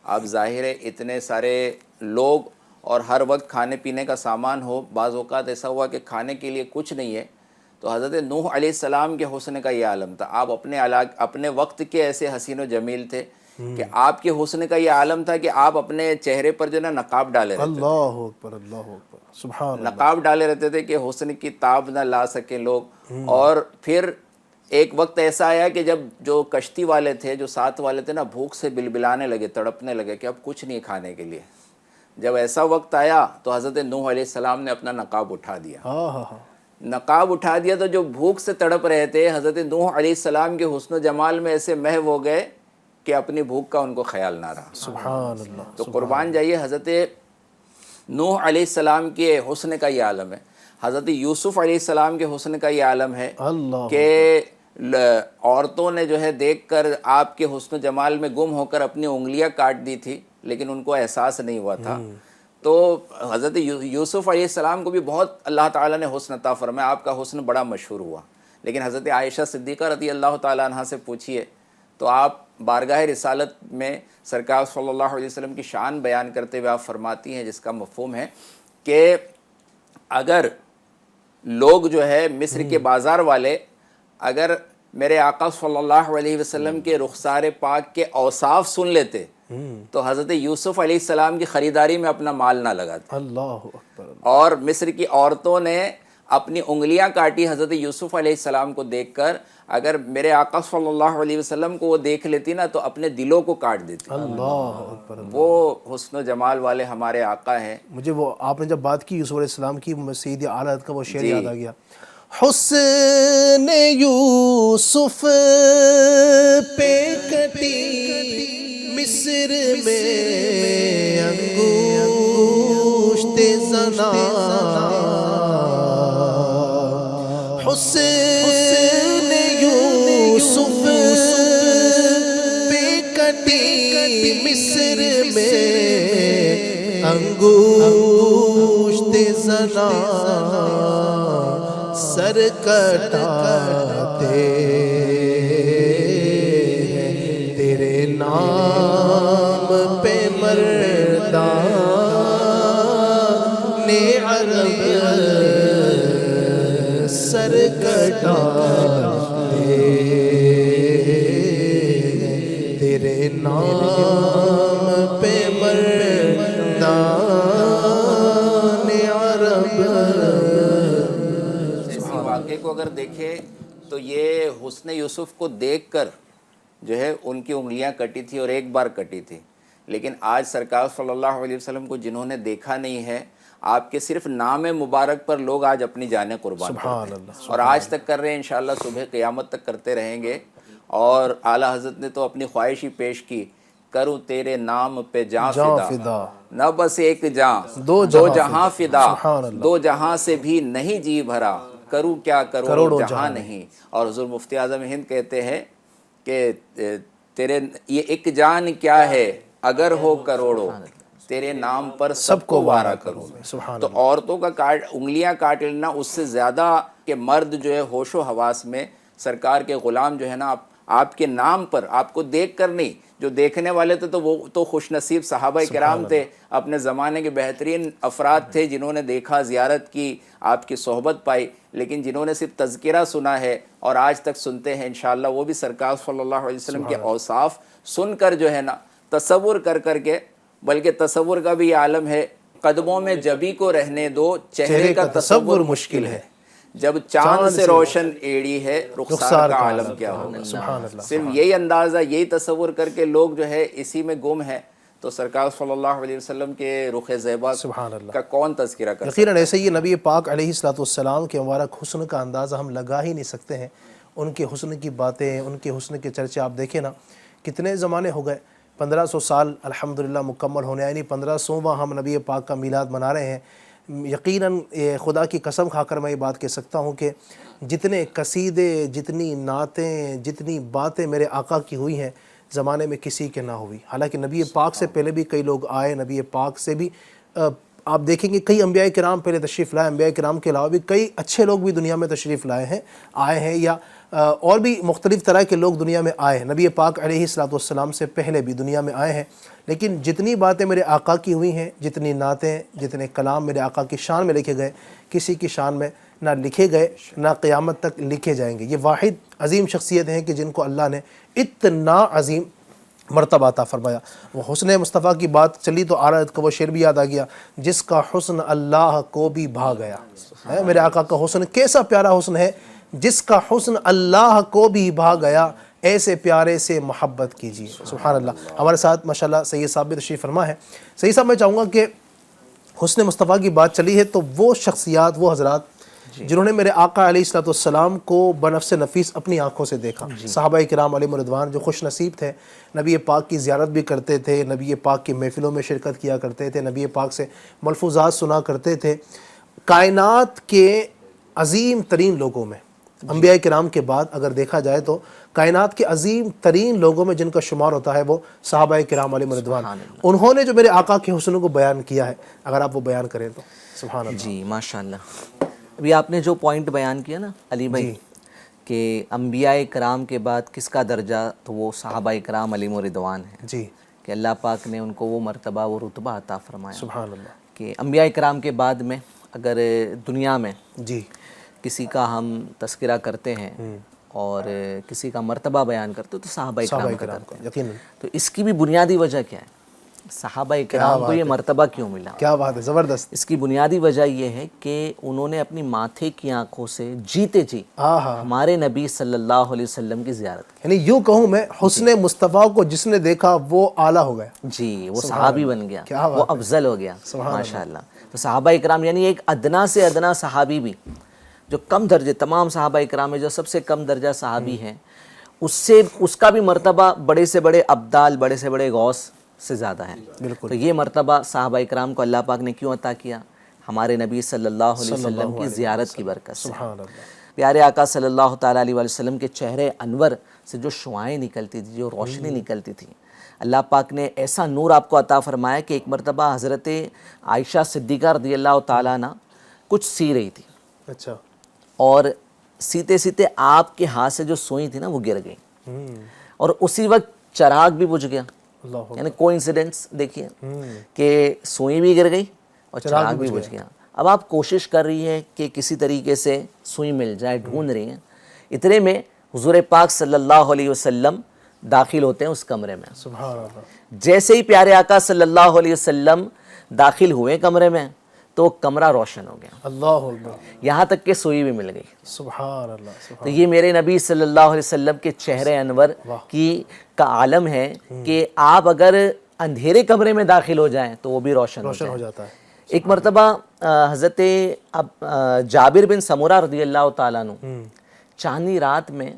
آپ ظاہر ہے اتنے سارے لوگ اور ہر وقت کھانے پینے کا سامان ہو، بعض اوقات ایسا ہوا کہ کھانے کے لیے کچھ نہیں ہے، تو حضرت نوح علیہ السلام کے حسن کا یہ عالم تھا۔ آپ اپنے وقت کے ایسے حسین و جمیل تھے کہ آپ کے حسن کا یہ عالم تھا کہ آپ اپنے چہرے پر جو نا نقاب ڈالے رہتے اللہ اکبر، اللہ اکبر، سبحان اللہ۔ نقاب ڈالے رہتے تھے کہ حسن کی تاب نہ لا سکے لوگ۔ اور پھر ایک وقت ایسا آیا کہ جب جو کشتی والے تھے، جو ساتھ والے تھے نا، بھوک سے بلبلانے لگے، تڑپنے لگے کہ اب کچھ نہیں کھانے کے لیے۔ جب ایسا وقت آیا تو حضرت نوح علیہ السلام نے اپنا نقاب اٹھا دیا۔ ہاں ہاں ہاں، نقاب اٹھا دیا تو جو بھوک سے تڑپ رہے تھے، حضرت نوح علیہ السلام کے حسن و جمال میں ایسے محو ہو گئے کہ اپنی بھوک کا ان کو خیال نہ رہا۔ سبحان اللہ۔ تو قربان جائیے، حضرت نوح علیہ السلام کے حسن کا یہ عالم ہے، حضرت یوسف علیہ السلام کے حسن کا یہ عالم ہے اللہ کہ عورتوں نے جو ہے دیکھ کر آپ کے حسن و جمال میں گم ہو کر اپنی انگلیاں کاٹ دی تھی، لیکن ان کو احساس نہیں ہوا تھا۔ تو حضرت یوسف علیہ السلام کو بھی بہت اللہ تعالیٰ نے حسن عطا فرمایا، آپ کا حسن بڑا مشہور ہوا۔ لیکن حضرت عائشہ صدیقہ رضی اللہ تعالیٰ عنہ سے پوچھیے تو آپ بارگاہ رسالت میں سرکار صلی اللہ علیہ وسلم کی شان بیان کرتے ہوئے آپ فرماتی ہیں، جس کا مفہوم ہے کہ اگر لوگ جو ہے مصر کے بازار والے اگر میرے آقا صلی اللہ علیہ وسلم کے رخسار پاک کے اوصاف سن لیتے تو حضرت یوسف علیہ السلام کی خریداری میں اپنا مال نہ لگاتے۔ اللہ اکبر۔ اور مصر کی عورتوں نے اپنی انگلیاں کاٹی حضرت یوسف علیہ السلام کو دیکھ کر، اگر میرے آقا صلی اللہ علیہ وسلم کو وہ دیکھ لیتی نا تو اپنے دلوں کو کاٹ دیتی۔ اللہ اکبر۔ وہ حسن و جمال والے ہمارے آقا ہیں۔ مجھے وہ آپ نے جب بات کی یوسف علیہ السلام کی، سید اعلیٰ حضرت کا وہ شعر یاد آ گیا، حسن یوسف پہ کٹی مصر میں انگشت زنا، حسن یوسف پہ کٹی مصر میں انگشت زنا، سر کٹاتے تیرے نام پہ مردان عرب، سر کٹاتے تیرے نام پہ مردان عرب۔ واقعے کو اگر دیکھیں تو یہ حسن یوسف کو دیکھ کر جو ہے ان کی انگلیاں کٹی تھی اور ایک بار کٹی تھی، لیکن آج سرکار صلی اللہ علیہ وسلم کو جنہوں نے دیکھا نہیں ہے، آپ کے صرف نام مبارک پر لوگ آج اپنی جانیں قربان کرتے ہیں، اور آج تک کر رہے ہیں، انشاءاللہ صبح قیامت تک کرتے رہیں گے۔ اور اعلیٰ حضرت نے تو اپنی خواہش ہی پیش کی، کروں تیرے نام پہ جاں فدا، نہ بس ایک جاں دو جہاں فدا، دو جہاں سے بھی نہیں جی بھرا، کروں کیا کروڑوں جہاں نہیں۔ اور حضور مفتی اعظم ہند کہتے ہیں کہ تیرے یہ ایک جان کیا ہے اگر ہو کروڑوں، تیرے نام پر سب کو وارا کروں۔ تو عورتوں کا انگلیاں کاٹ لینا اس سے زیادہ کہ مرد جو ہے ہوش و حواس میں سرکار کے غلام جو ہے نا آپ کے نام پر، آپ کو دیکھ کر نہیں، جو دیکھنے والے تھے تو وہ تو خوش نصیب صحابہ کرام تھے، اپنے زمانے کے بہترین افراد تھے جنہوں نے دیکھا، زیارت کی، آپ کی صحبت پائی، لیکن جنہوں نے صرف تذکرہ سنا ہے اور آج تک سنتے ہیں، انشاءاللہ وہ بھی سرکار صلی اللہ علیہ وسلم کے اوصاف سن کر جو ہے نا تصور کر کے، بلکہ تصور کا بھی یہ عالم ہے، قدموں میں جبی کو رہنے دو، چہرے کا تصور مشکل ہے، جب چاند سے روشن ایڑی ہے، رخسار کا عالم کیا ہوگا۔ صرف یہی اندازہ، یہی تصور کر کے لوگ جو ہے اسی میں گم ہیں، تو سرکار صلی اللہ علیہ وسلم کے رخ زیبا کا کون تذکرہ کر سکتا ہے؟ یقیناً ایسے ہی نبی پاک علیہ السلام کے مبارک حسن کا اندازہ ہم لگا ہی نہیں سکتے ہیں۔ ان کے حسن کی باتیں، ان کے حسن کے چرچے آپ دیکھیں نا، کتنے زمانے ہو گئے، 1500 سال الحمدللہ مکمل ہونے، یعنی 1500واں ہم نبی پاک کا میلاد منا رہے ہیں۔ یقیناً خدا کی قسم کھا کر میں یہ بات کہہ سکتا ہوں کہ جتنے قصیدے، جتنی نعتیں، جتنی باتیں میرے آقا کی ہوئی ہیں، زمانے میں کسی کے نہ ہوئی۔ حالانکہ نبی پاک سے پہلے بھی کئی لوگ آئے، نبی پاک سے بھی آپ دیکھیں گے کئی انبیاء کرام پہلے تشریف لائے، انبیاء کرام کے علاوہ بھی کئی اچھے لوگ بھی دنیا میں تشریف آئے ہیں یا اور بھی مختلف طرح کے لوگ دنیا میں آئے ہیں، نبی پاک علیہ السلام سے پہلے بھی دنیا میں آئے ہیں، لیکن جتنی باتیں میرے آقا کی ہوئی ہیں، جتنی نعتیں، جتنے کلام میرے آقا کی شان میں لکھے گئے، کسی کی شان میں نہ لکھے گئے نہ قیامت تک لکھے جائیں گے۔ یہ واحد عظیم شخصیت ہیں کہ جن کو اللہ نے اتنا عظیم مرتبہ عطا فرمایا۔ وہ حسن مصطفیٰ کی بات چلی تو عارض کا وہ شعر بھی یاد آ گیا، جس کا حسن اللہ کو بھی بھا گیا۔ میرے آقا کا حسن کیسا پیارا حسن ہے، جس کا حسن اللہ کو بھی بھا گیا، ایسے پیارے سے محبت کیجیے۔ سبحان اللہ۔ ہمارے ساتھ ماشاءاللہ سید صاحب بھی تشریف فرما ہے۔ سید صاحب میں چاہوں گا کہ حسن مصطفیٰ کی بات چلی ہے تو وہ شخصیات، وہ حضرات جنہوں نے میرے آقا علیہ الصلوۃ والسلام کو بنفس نفیس اپنی آنکھوں سے دیکھا، صحابہ کرام علیہم رضوان جو خوش نصیب تھے، نبی پاک کی زیارت بھی کرتے تھے، نبی پاک کی محفلوں میں شرکت کیا کرتے تھے، نبی پاک سے ملفوظات سنا کرتے تھے۔ کائنات کے عظیم ترین لوگوں میں، انبیاء کرام کے بعد اگر دیکھا جائے تو کائنات کے عظیم ترین لوگوں میں جن کا شمار ہوتا ہے وہ صحابہ کرام علیہم رضوان۔ انہوں نے جو میرے آقا کے حسن کو بیان کیا ہے، اگر آپ وہ بیان کریں تو سبحان اللہ۔ جی ماشاءاللہ، ابھی آپ نے جو پوائنٹ بیان کیا نا علی بھائی کہ انبیاء کرام کے بعد کس کا درجہ، تو وہ صحابہ کرام علیہم رضوان ہیں جی، کہ اللہ پاک نے ان کو وہ مرتبہ، وہ رتبہ عطا فرمایا سبحان اللہ۔ کہ انبیاء کرام کے بعد میں اگر دنیا میں جی کسی کا ہم تذکرہ کرتے ہیں اور کسی کا مرتبہ بیان کرتے تو صحابہ کرام کا کرتے ہیں، یقیناً، تو اس کی بھی بنیادی وجہ کیا ہے؟ صحابہ کرام کو یہ مرتبہ کیوں ملا؟ کیا بات ہے، زبردست۔ اس کی بنیادی وجہ یہ ہے کہ انہوں نے اپنی ماتھے کی آنکھوں سے جیتے جی ہمارے نبی صلی اللہ علیہ وسلم کی زیارت کی۔ یعنی یوں کہوں میں، حسن مصطفیٰ کو جس نے دیکھا وہ اعلیٰ ہو گیا، جی، وہ صحابی بن گیا، وہ افضل ہو گیا ماشاءاللہ۔ تو صحابہ اکرام یعنی ایک ادنا سے ادنا صحابی بھی، جو کم درجے، تمام صحابہ اکرام میں جو سب سے کم درجہ صحابی ہیں، اس کا بھی مرتبہ بڑے سے بڑے ابدال، بڑے سے بڑے غوث سے زیادہ ہے۔ بالکل۔ تو یہ مرتبہ صحابہ اکرام کو اللہ پاک نے کیوں عطا کیا؟ ہمارے نبی صلی اللہ علیہ وسلم کی زیارت کی برکت سے۔ سبحان اللہ۔ پیارے آقا صلی اللہ تعالیٰ علیہ وسلم کے چہرے انور سے جو شعائیں نکلتی تھی، جو روشنی نکلتی تھی، اللہ پاک نے ایسا نور آپ کو عطا فرمایا کہ ایک مرتبہ حضرت عائشہ صدیقہ رضی اللہ تعالیٰ عنہ کچھ سی رہی تھی، اچھا، اور سیتے سیتے آپ کے ہاتھ سے جو سوئی تھی نا وہ گر گئی، اور اسی وقت چراغ بھی بجھ گیا۔ اللہ، یعنی کوئنسیڈنس دیکھیے کہ سوئی بھی گر گئی اور چراغ بھی بجھ گیا۔ اب آپ کوشش کر رہی ہیں کہ کسی طریقے سے سوئی مل جائے، ڈھونڈ رہی ہیں، اتنے میں حضور پاک صلی اللہ علیہ وسلم داخل ہوتے ہیں اس کمرے میں۔ سبحان اللہ۔ جیسے ہی پیارے آقا صلی اللہ علیہ وسلم داخل ہوئے کمرے میں تو کمرہ روشن ہو گیا، اللہ اکبر، یہاں تک کہ سوئی بھی مل گئی۔ سبحان اللہ، سبحان تو یہ میرے نبی صلی اللہ علیہ وسلم کے چہرے انور کی کا عالم ہے کہ آپ اگر اندھیرے کمرے میں داخل ہو جائیں تو وہ بھی روشن ہو جاتا ہے۔ ایک مرتبہ حضرت جابر بن سمورہ رضی اللہ تعالیٰ عنہ، چاندنی رات میں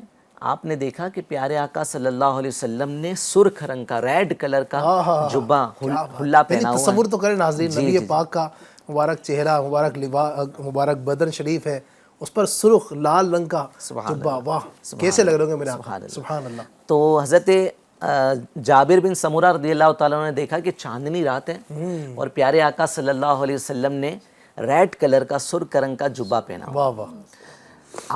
آپ نے دیکھا کہ پیارے آقا صلی اللہ علیہ وسلم نے سرخ رنگ کا، ریڈ کلر کا جبہ، حلہ پہنا ہوا ہے۔ تصور تو کریں ناظرین، نبی پاک کا مبارک چہرہ، مبارک لباس، مبارک بدن شریف ہے، اس پر سرخ لال رنگ کا جبہ، واہ کیسے لگ رہے ہوں گے میرے آقا، سبحان اللہ۔ تو حضرت جابر بن سمورہ رضی اللہ تعالیٰ عنہ نے دیکھا کہ چاندنی رات ہے اور پیارے آقا صلی اللہ علیہ وسلم نے ریڈ کلر کا سرخ رنگ کا جبہ پہنا ہوا۔ واہ واہ،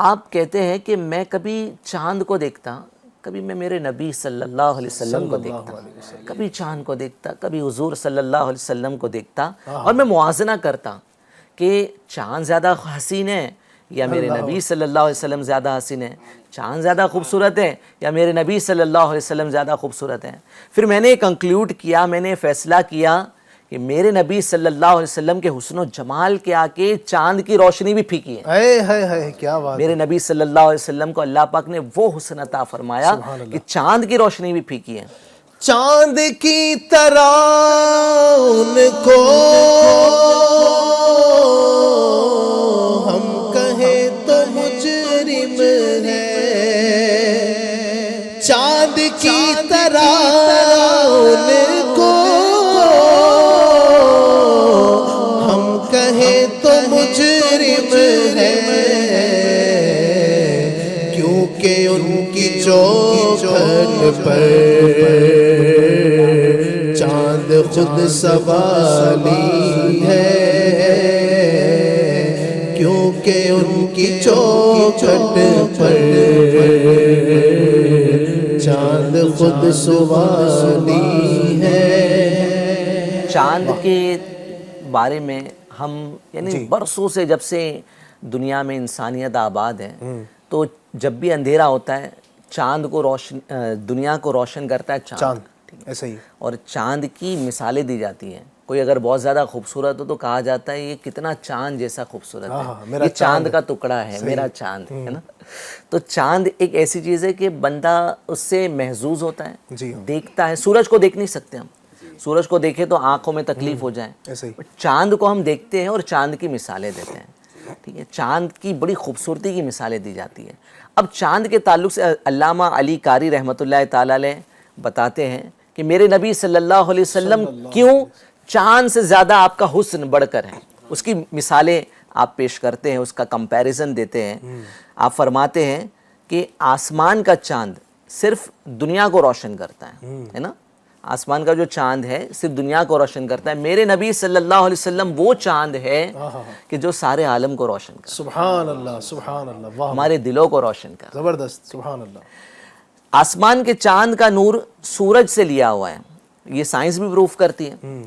آپ کہتے ہیں کہ میں کبھی چاند کو دیکھتا، کبھی میں میرے نبی صلی اللہ علیہ وسلم کو دیکھتا، کبھی چاند کو دیکھتا، کبھی حضور صلی اللہ علیہ وسلم کو دیکھتا، اور میں موازنہ کرتا کہ چاند زیادہ حسین ہے یا میرے نبی صلی اللہ علیہ وسلم زیادہ حسین ہے، چاند زیادہ خوبصورت ہے یا میرے نبی صلی اللہ علیہ وسلم زیادہ خوبصورت ہے۔ پھر میں نے کنکلیوڈ کیا، میں نے فیصلہ کیا کہ میرے نبی صلی اللہ علیہ وسلم کے حسن و جمال کے آگے چاند کی روشنی بھی پھیکی ہے۔ اے ہائے ہائے، کیا بات، میرے نبی صلی اللہ علیہ وسلم کو اللہ پاک نے وہ حسن عطا فرمایا کہ چاند کی روشنی بھی پھیکی ہے۔ چاند کی طرح ان کو ہم کہیں تو مجرم ہے، چاند کی طرح ان کو ہم کہیں تو مجرم ہے، کیونکہ ان کی چوکھٹ پر چاند خود سوالی ہے، کیونکہ ان کی چوکھٹ پر چاند خود سوالی ہے۔ چاند کے بارے میں ہم یعنی برسوں سے، جب سے دنیا میں انسانیت آباد ہے، تو جب بھی اندھیرا ہوتا ہے چاند کو روشن، دنیا کو روشن کرتا ہے چاند، ٹھیک ہے. ایسا ہی اور چاند کی مثالیں دی جاتی ہیں. کوئی اگر بہت زیادہ خوبصورت ہو تو کہا جاتا ہے یہ کتنا چاند جیسا خوبصورت ہے, یہ چاند کا ٹکڑا ہے, میرا چاند ہے نا. تو چاند ایک ایسی چیز ہے کہ بندہ اس سے محظوظ ہوتا ہے, دیکھتا ہے. سورج کو دیکھ نہیں سکتے ہم, سورج کو دیکھے تو آنکھوں میں تکلیف ہو جائے, چاند کو ہم دیکھتے ہیں اور چاند کی مثالیں دیتے ہیں. ٹھیک ہے, چاند کی بڑی خوبصورتی کی مثالیں دی جاتی ہیں. اب چاند کے تعلق سے علامہ علی قاری رحمۃ اللہ تعالی علیہ بتاتے ہیں کہ میرے نبی صلی اللہ علیہ وسلم کیوں چاند سے زیادہ آپ کا حسن بڑھ کر ہے. اس کی مثالیں آپ پیش کرتے ہیں, اس کا کمپیریزن دیتے ہیں. آپ فرماتے ہیں کہ آسمان کا چاند صرف دنیا کو روشن کرتا ہے نا, آسمان کا جو چاند ہے صرف دنیا کو روشن کرتا ہے. میرے نبی صلی اللہ علیہ وسلم وہ چاند ہے کہ جو سارے عالم کو روشن کرتا ہے. سبحان اللہ, سبحان اللہ, واہ, ہمارے دلوں کو روشن کرتا ہے. زبردست, سبحان اللہ. آسمان کے چاند کا نور سورج سے لیا ہوا ہے. یہ سائنس بھی پروف کرتی ہے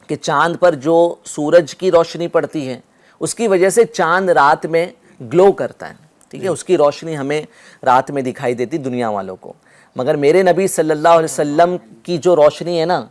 کہ چاند پر جو سورج کی روشنی پڑتی ہے اس کی وجہ سے چاند رات میں گلو کرتا ہے. ٹھیک ہے, اس کی روشنی ہمیں رات میں دکھائی دیتی دنیا والوں کو. مگر میرے نبی صلی اللہ علیہ وسلم کی جو روشنی ہے نا,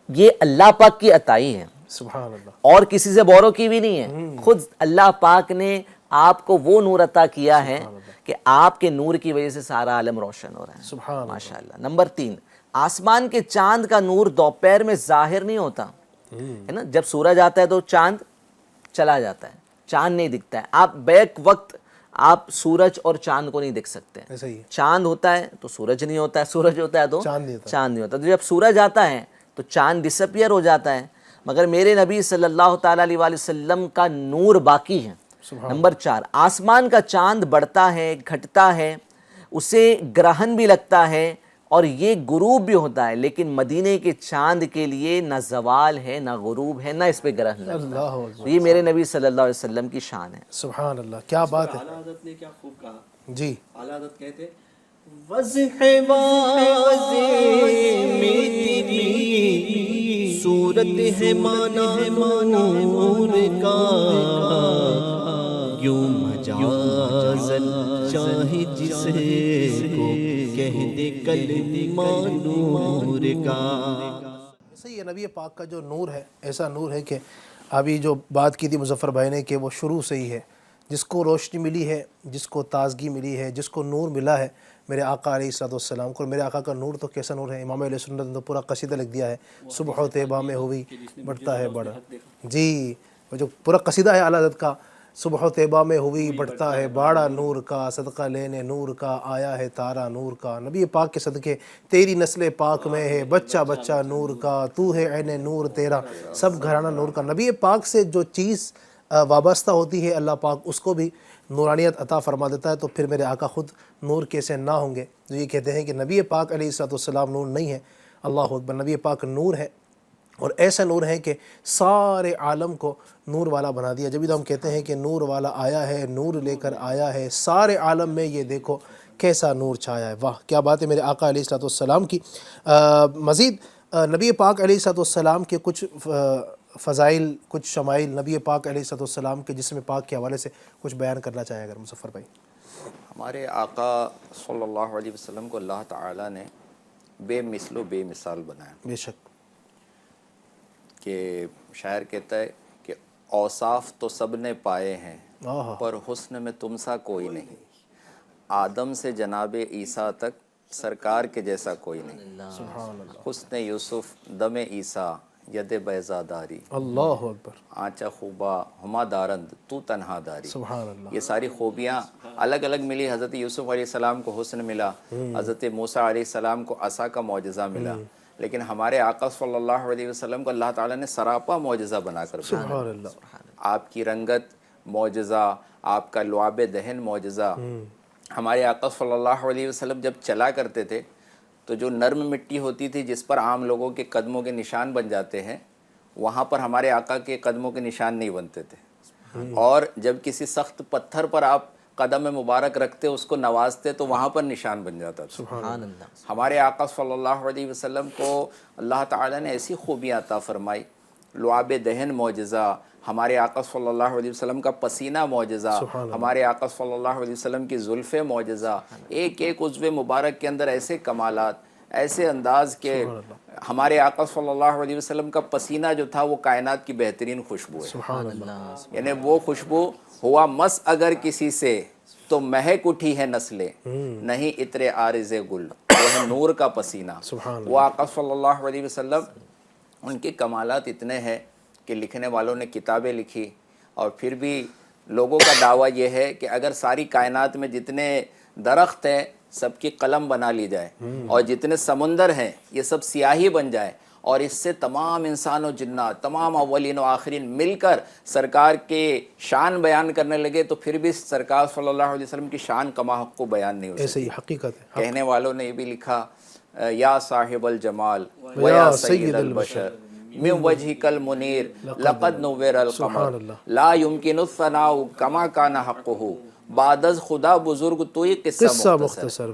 یہ اللہ پاک کی عطائی ہے, سبحان اللہ, اور کسی سے بورو کی بھی نہیں ہے. خود اللہ پاک نے آپ کو وہ نور عطا کیا ہے کہ آپ کے نور کی وجہ سے سارا عالم روشن ہو رہا ہے. سبحان اللہ. ماشاءاللہ. نمبر 3, آسمان کے چاند کا نور دوپہر میں ظاہر نہیں ہوتا ہے نا. جب سورج آتا ہے تو چاند چلا جاتا ہے, چاند نہیں دکھتا ہے. آپ بیک وقت آپ سورج اور چاند کو نہیں دیکھ سکتے. ایسا ہی, چاند ہوتا ہے تو سورج نہیں ہوتا ہے, سورج ہوتا ہے تو چاند نہیں ہوتا. چاند نہیں ہوتا. تو جب سورج آتا ہے تو چاند ڈسپیئر ہو جاتا ہے, مگر میرے نبی صلی اللہ تعالیٰ علیہ وآلہ وسلم کا نور باقی ہے. نمبر 4, آسمان کا چاند بڑھتا ہے, گھٹتا ہے, اسے گرہن بھی لگتا ہے اور یہ غروب بھی ہوتا ہے, لیکن مدینے کے چاند کے لیے نہ زوال ہے نہ غروب ہے نہ اس پہ گرہن لگتا ہے. اللہ اکبر, یہ میرے نبی صلی اللہ علیہ وسلم کی شان ہے. سبحان اللہ, کیا بات ہے. اعلیٰ حضرت نے کیا خوب کہا, جی, اعلیٰ حضرت کہتے وضح واضح میں تیری صورت ہے مانا نور کا, یوں مجازن چاہے جسے کو کہہ دے کلمہ نور کا. صحیح ہے. نبی پاک کا جو نور ہے ایسا نور ہے کہ ابھی جو بات کی تھی مظفر بھائی نے کہ وہ شروع سے ہی ہے. جس کو روشنی ملی ہے, جس کو تازگی ملی ہے, جس کو نور ملا ہے میرے آقا علیہ الصلوۃ والسلام کو. میرے آقا کا نور تو کیسا نور ہے, امام علیہ سنت نے تو پورا قصیدہ لکھ دیا ہے, صبح و طیبہ میں ہوئی بڑھتا ہے بڑا. جی, وہ جو پورا قصیدہ ہے اعلیٰ حضرت کا, صبح و طیبہ میں ہوئی بڑھتا ہے باڑا نور کا, صدقہ لینے نور کا آیا ہے تارا نور کا. نبی پاک کے صدقے تیری نسل پاک میں ہے بچہ بچہ نور کا, تو ہے عین نور تیرا سب گھرانہ نور کا. نبی پاک سے جو چیز وابستہ ہوتی ہے اللہ پاک اس کو بھی نورانیت عطا فرما دیتا ہے. تو پھر میرے آقا خود نور کیسے نہ ہوں گے, جو یہ کہتے ہیں کہ نبی پاک علیہ الصلوۃ والسلام نور نہیں ہے. اللہ اکبر, نبی پاک نور ہے, اور ایسا نور ہے کہ سارے عالم کو نور والا بنا دیا. جبھی تو ہم کہتے ہیں کہ نور والا آیا ہے, نور لے کر آیا ہے سارے عالم میں, یہ دیکھو کیسا نور چھایا ہے. واہ, کیا بات ہے میرے آقا علیہ الصلوۃ والسلام کی. مزید نبی پاک علیہ الصلوۃ والسلام کے کچھ فضائل, کچھ شمائل نبی پاک علیہ الصلوۃ والسلام کے جسم پاک کے حوالے سے کچھ بیان کرنا چاہیں اگر مظفر بھائی. ہمارے آقا صلی اللہ علیہ وسلم کو اللہ تعالیٰ نے بے مثل و بے مثال بنایا. بے شک, کہ شاعر کہتا ہے کہ اوصاف تو سب نے پائے ہیں پر حسن میں تم سا کوئی نہیں, آدم سے جناب عیسیٰ تک سرکار کے جیسا کوئی نہیں. حسن یوسف دم عیسیٰ ید بیضا داری, اللہ اکبر, آنچا خوبا ہما دارند تو تنہا داری. سبحان اللہ. یہ ساری خوبیاں الگ الگ ملی. حضرت یوسف علیہ السلام کو حسن ملا, حضرت موسیٰ علیہ السلام کو عصا کا معجزہ ملا, لیکن ہمارے آقا صلی اللہ علیہ وسلم کو اللہ تعالیٰ نے سراپا معجزہ بنا کر بھیجا. سبحان اللہ. آپ کی رنگت معجزہ, آپ کا لعاب دہن معجزہ. ہمارے آقا صلی اللہ علیہ وسلم جب چلا کرتے تھے تو جو نرم مٹی ہوتی تھی جس پر عام لوگوں کے قدموں کے نشان بن جاتے ہیں, وہاں پر ہمارے آقا کے قدموں کے نشان نہیں بنتے تھے. اور جب کسی سخت پتھر پر آپ قدم مبارک رکھتے, اس کو نوازتے, تو وہاں پر نشان بن جاتا تھا. سبحان اللہ. ہمارے آقا صلی اللہ علیہ وسلم کو اللہ تعالیٰ نے ایسی خوبیاں عطا فرمائی. لعاب دہن معجزہ, ہمارے آقا صلی اللہ علیہ وسلم کا پسینہ معجزہ, ہمارے آقا صلی اللہ علیہ وسلم کی زلفیں معجزہ. ایک ایک عضو مبارک کے اندر ایسے کمالات, ایسے انداز کے ہمارے آقا صلی اللہ علیہ وسلم کا پسینہ جو تھا وہ کائنات کی بہترین خوشبو ہے. سبحان اللہ. یعنی وہ خوشبو ہوا مس اگر کسی سے تو مہک اٹھی ہے نسلیں، نہیں عطر عارض گل، وہ ہے نور کا پسینہ. وہ آقا صلی اللہ علیہ وسلم، ان کے کمالات اتنے ہیں کہ لکھنے والوں نے کتابیں لکھی، اور پھر بھی لوگوں کا دعویٰ یہ ہے کہ اگر ساری کائنات میں جتنے درخت ہیں سب کی قلم بنا لی جائے، اور جتنے سمندر ہیں یہ سب سیاہی بن جائے، اور اس سے تمام انسان و جنات، تمام اولین و آخرین مل کر سرکار کے شان بیان کرنے لگے، تو پھر بھی سرکار صلی اللہ علیہ وسلم کی شان کما حق کو بیان نہیں ہو سکتی. ایسے ہی حقیقت ہے. کہنے والوں نے یہ بھی لکھا، یا صاحب الجمال ویا سید البشر من وجهك المنیر لقد نور القمر لا يمکن الثناء کما کان حقه بعد از خدا بزرگ تو یہ قصہ مختصر.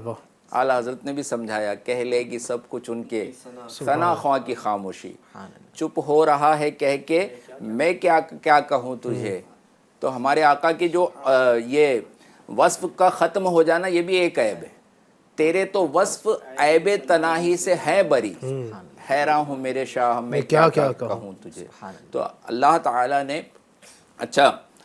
اعلیٰ حضرت نے بھی سمجھایا، کہہ لے گی سب کچھ ان کے ثنا خواں کی خاموشی، چپ ہو رہا ہے کہہ کے میں کیا کہوں تجھے. تو ہمارے آقا کی جو یہ وصف کا ختم ہو جانا یہ بھی ایک عیب ہے. تیرے تو وصف عیب تناہی سے ہے بری، حیران ہوں میرے شاہ میں کیا کہوں تجھے. تو اللہ تعالیٰ نے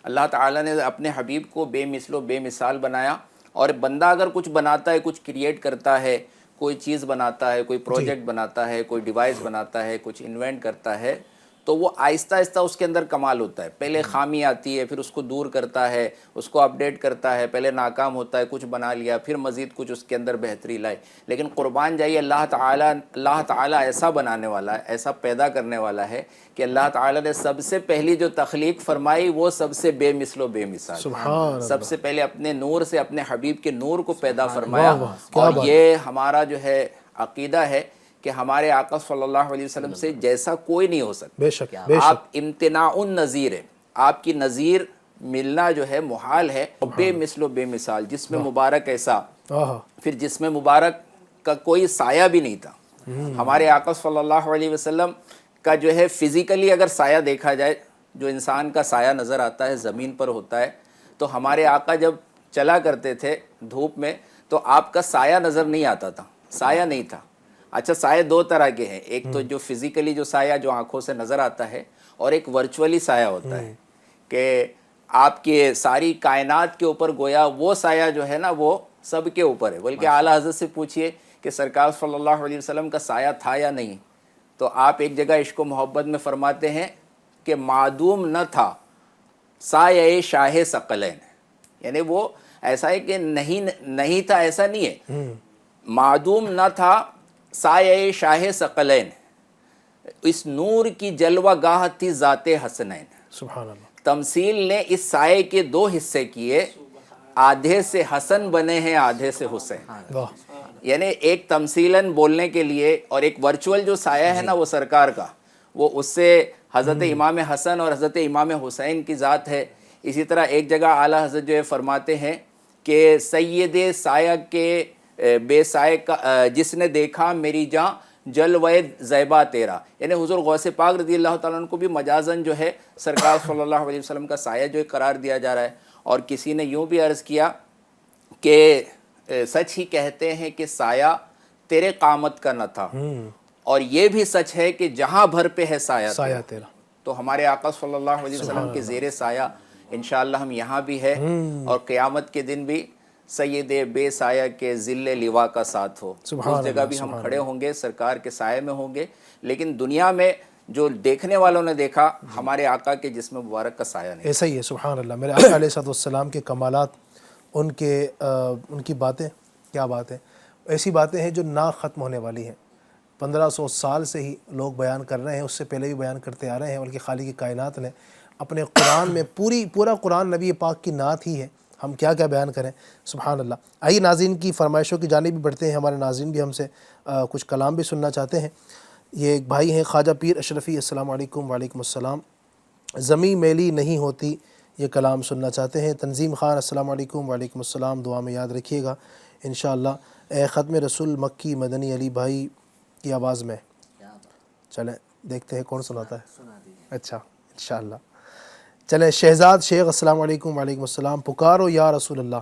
اللہ تعالیٰ نے اپنے حبیب کو بے مثل و بے مثال بنایا. اور بندہ اگر کچھ بناتا ہے، کچھ کریٹ کرتا ہے، کوئی چیز بناتا ہے، کوئی پروجیکٹ بناتا ہے، کوئی ڈیوائس بناتا ہے، کچھ انوینٹ کرتا ہے، تو وہ آہستہ آہستہ اس کے اندر کمال ہوتا ہے. پہلے خامی آتی ہے، پھر اس کو دور کرتا ہے، اس کو اپڈیٹ کرتا ہے، پہلے ناکام ہوتا ہے، کچھ بنا لیا، پھر مزید کچھ اس کے اندر بہتری لائے. لیکن قربان جائیے اللہ تعالیٰ ایسا بنانے والا ہے، ایسا پیدا کرنے والا ہے کہ اللہ تعالیٰ نے سب سے پہلی جو تخلیق فرمائی وہ سب سے بے مثل و بے مثال. سب سے پہلے اپنے نور سے اپنے حبیب کے نور کو پیدا فرمایا. اور یہ ہمارا جو ہے عقیدہ ہے کہ ہمارے آقا صلی اللہ علیہ وسلم سے جیسا کوئی نہیں ہو سکتا. بے شک. آپ امتناع النظیر ہے، آپ کی نظیر ملنا جو ہے محال ہے. بے مثل و بے مثال، جس میں مبارک ایسا، پھر جس میں مبارک کا کوئی سایہ بھی نہیں تھا. ہمارے آقا صلی اللہ علیہ وسلم کا جو ہے فزیکلی اگر سایہ دیکھا جائے، جو انسان کا سایہ نظر آتا ہے زمین پر ہوتا ہے، تو ہمارے آقا جب چلا کرتے تھے دھوپ میں تو آپ کا سایہ نظر نہیں آتا تھا، سایہ نہیں تھا. اچھا، سایہ دو طرح کے ہیں، ایک تو جو فزیکلی جو سایہ جو آنکھوں سے نظر آتا ہے، اور ایک ورچولی سایہ ہوتا ہے کہ آپ کے ساری کائنات کے اوپر گویا وہ سایہ جو ہے نا وہ سب کے اوپر ہے. بلکہ اعلیٰ حضرت سے پوچھئے کہ سرکار صلی اللہ علیہ وسلم کا سایہ تھا یا نہیں، تو آپ ایک جگہ عشق و محبت میں فرماتے ہیں کہ معدوم نہ تھا سایہ شاہ ثقلین. یعنی وہ ایسا ہے کہ نہیں تھا، ایسا نہیں ہے، معدوم نہ تھا سایہ شاہ ثقلین، اس نور کی جلوہ گاہ تھی ذات حسنین. سبحان اللہ. تمثیل نے اس سائے کے دو حصے کیے، آدھے سے حسن بنے ہیں آدھے سے حسین. یعنی ایک تمثیلاً بولنے کے لیے، اور ایک ورچول جو سایہ ہے نا وہ سرکار کا، وہ اس سے حضرت امام حسن اور حضرت امام حسین کی ذات ہے. اسی طرح ایک جگہ اعلیٰ حضرت جو ہے فرماتے ہیں کہ سید سایہ کے بے سائے کا جس نے دیکھا میری جاں جلوہ زیبا تیرا. یعنی حضور غوث پاک رضی اللہ تعالیٰ عنہ کو بھی مجازاً جو ہے سرکار صلی اللہ علیہ وسلم کا سایہ جو ہے قرار دیا جا رہا ہے. اور کسی نے یوں بھی عرض کیا کہ سچ ہی کہتے ہیں کہ سایہ تیرے قامت کا نہ تھا، اور یہ بھی سچ ہے کہ جہاں بھر پہ ہے سایہ تیرا. تو ہمارے آقا صلی اللہ علیہ وسلم کے زیر سایہ انشاءاللہ ہم یہاں بھی ہے، اور قیامت کے دن بھی سید بے سایہ کے ذل لوا کا ساتھ ہو. اس جگہ بھی ہم کھڑے ہوں گے، سرکار کے سائے میں ہوں گے. لیکن دنیا میں جو دیکھنے والوں نے دیکھا ہمارے آقا کے جسم مبارک کا سایہ نہیں. ایسا ہی ہے. سبحان اللہ. میرے آقا علیہ السلام کے کمالات، ان کی باتیں، کیا بات ہے، ایسی باتیں ہیں جو نہ ختم ہونے والی ہیں. 1500 سال سے ہی لوگ بیان کر رہے ہیں، اس سے پہلے بھی بیان کرتے آ رہے ہیں. بلکہ خالق کی کائنات نے اپنے قرآن میں پورا قرآن نبی پاک کی نعت ہی ہے. ہم کیا بیان کریں. سبحان اللہ. آئیے ناظرین کی فرمائشوں کی جانب بھی بڑھتے ہیں. ہمارے ناظرین بھی ہم سے کچھ کلام بھی سننا چاہتے ہیں. یہ ایک بھائی ہیں خواجہ پیر اشرفی، السلام علیکم. وعلیکم السلام. زمیں میلی نہیں ہوتی، یہ کلام سننا چاہتے ہیں. تنظیم خان، السلام علیکم. وعلیکم السلام. دعا میں یاد رکھیے گا انشاءاللہ. اے ختم رسول مکی مدنی علی بھائی کی آواز میں. چلیں دیکھتے ہیں کون سناتا ہے. اچھا انشاءاللہ. چلیں شہزاد شیخ، السلام علیکم. وعلیکم السلام. پکارو یا رسول اللہ،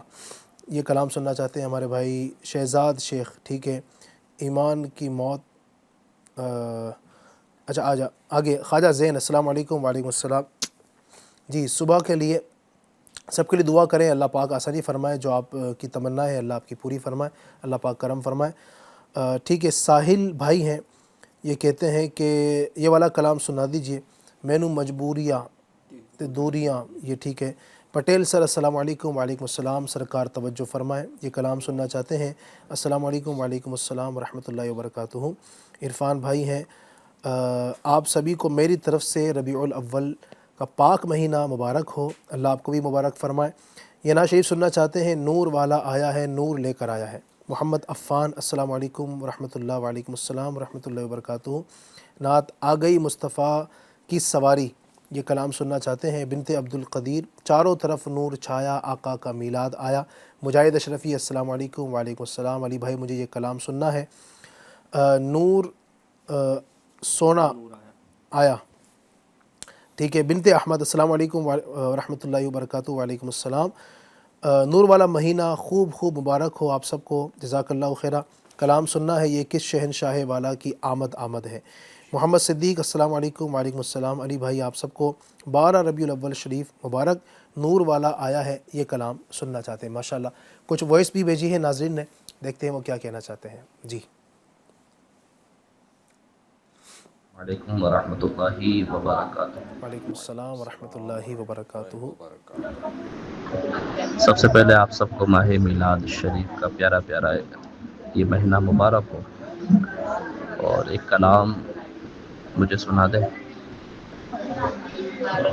یہ کلام سننا چاہتے ہیں ہمارے بھائی شہزاد شیخ. ٹھیک ہے، ایمان کی موت اچھا آگے خواجہ زین السلام علیکم. وعلیکم السلام. جی صبح کے لیے سب کے لیے دعا کریں, اللہ پاک آسانی فرمائے, جو آپ کی تمنا ہے اللہ آپ کی پوری فرمائے, اللہ پاک کرم فرمائے. ٹھیک ہے, ساحل بھائی ہیں, یہ کہتے ہیں کہ یہ والا کلام سنا دیجئے, مینو مجبوریاں تے دوریاں. یہ ٹھیک ہے. پٹیل سر السلام علیکم. وعلیکم السلام. سرکار توجہ فرمائیں, یہ کلام سننا چاہتے ہیں. السلام علیکم. وعلیکم السلام ورحمۃ اللہ وبرکاتہ. عرفان بھائی ہیں, آپ سبھی کو میری طرف سے ربیع الاول کا پاک مہینہ مبارک ہو, اللہ آپ کو بھی مبارک فرمائے. یہ نعت شریف سننا چاہتے ہیں, نور والا آیا ہے نور لے کر آیا ہے. محمد عفان السلام علیکم ورحمۃ اللہ. وعلیکم السلام ورحمۃ اللہ وبرکاتہ. نعت آ گئی مصطفیٰ کی سواری, یہ کلام سننا چاہتے ہیں. بنت عبد القدیر, چاروں طرف نور چھایا آقا کا میلاد آیا. مجاہد اشرفی السلام علیکم. وعلیکم السلام. علی بھائی مجھے یہ کلام سننا ہے. نور سونا آیا. ٹھیک ہے. بنت احمد السلام علیکم ورحمۃ اللہ وبرکاتہ. وعلیکم السلام. نور والا مہینہ خوب خوب مبارک ہو آپ سب کو, جزاک اللہ خیرہ. کلام سننا ہے, یہ کس شہنشاہ والا کی آمد آمد ہے. محمد صدیق السلام علیکم. وعلیکم السلام. علی بھائی آپ سب کو 12 ربیع الاول شریف مبارک. نور والا آیا ہے, یہ کلام سننا چاہتے ہیں. ماشاءاللہ کچھ وائس بھی بھیجی ہے ناظرین نے, دیکھتے ہیں وہ کیا کہنا چاہتے ہیں. جی وعلیکم ورحمۃ اللہ وبرکاتہ. وعلیکم السلام ورحمۃ اللہ وبرکاتہ. سب سے پہلے آپ سب کو ماہ میلاد شریف کا پیارا پیارا یہ مہینہ مبارک ہو, اور ایک کلام مجھے سنا دیں.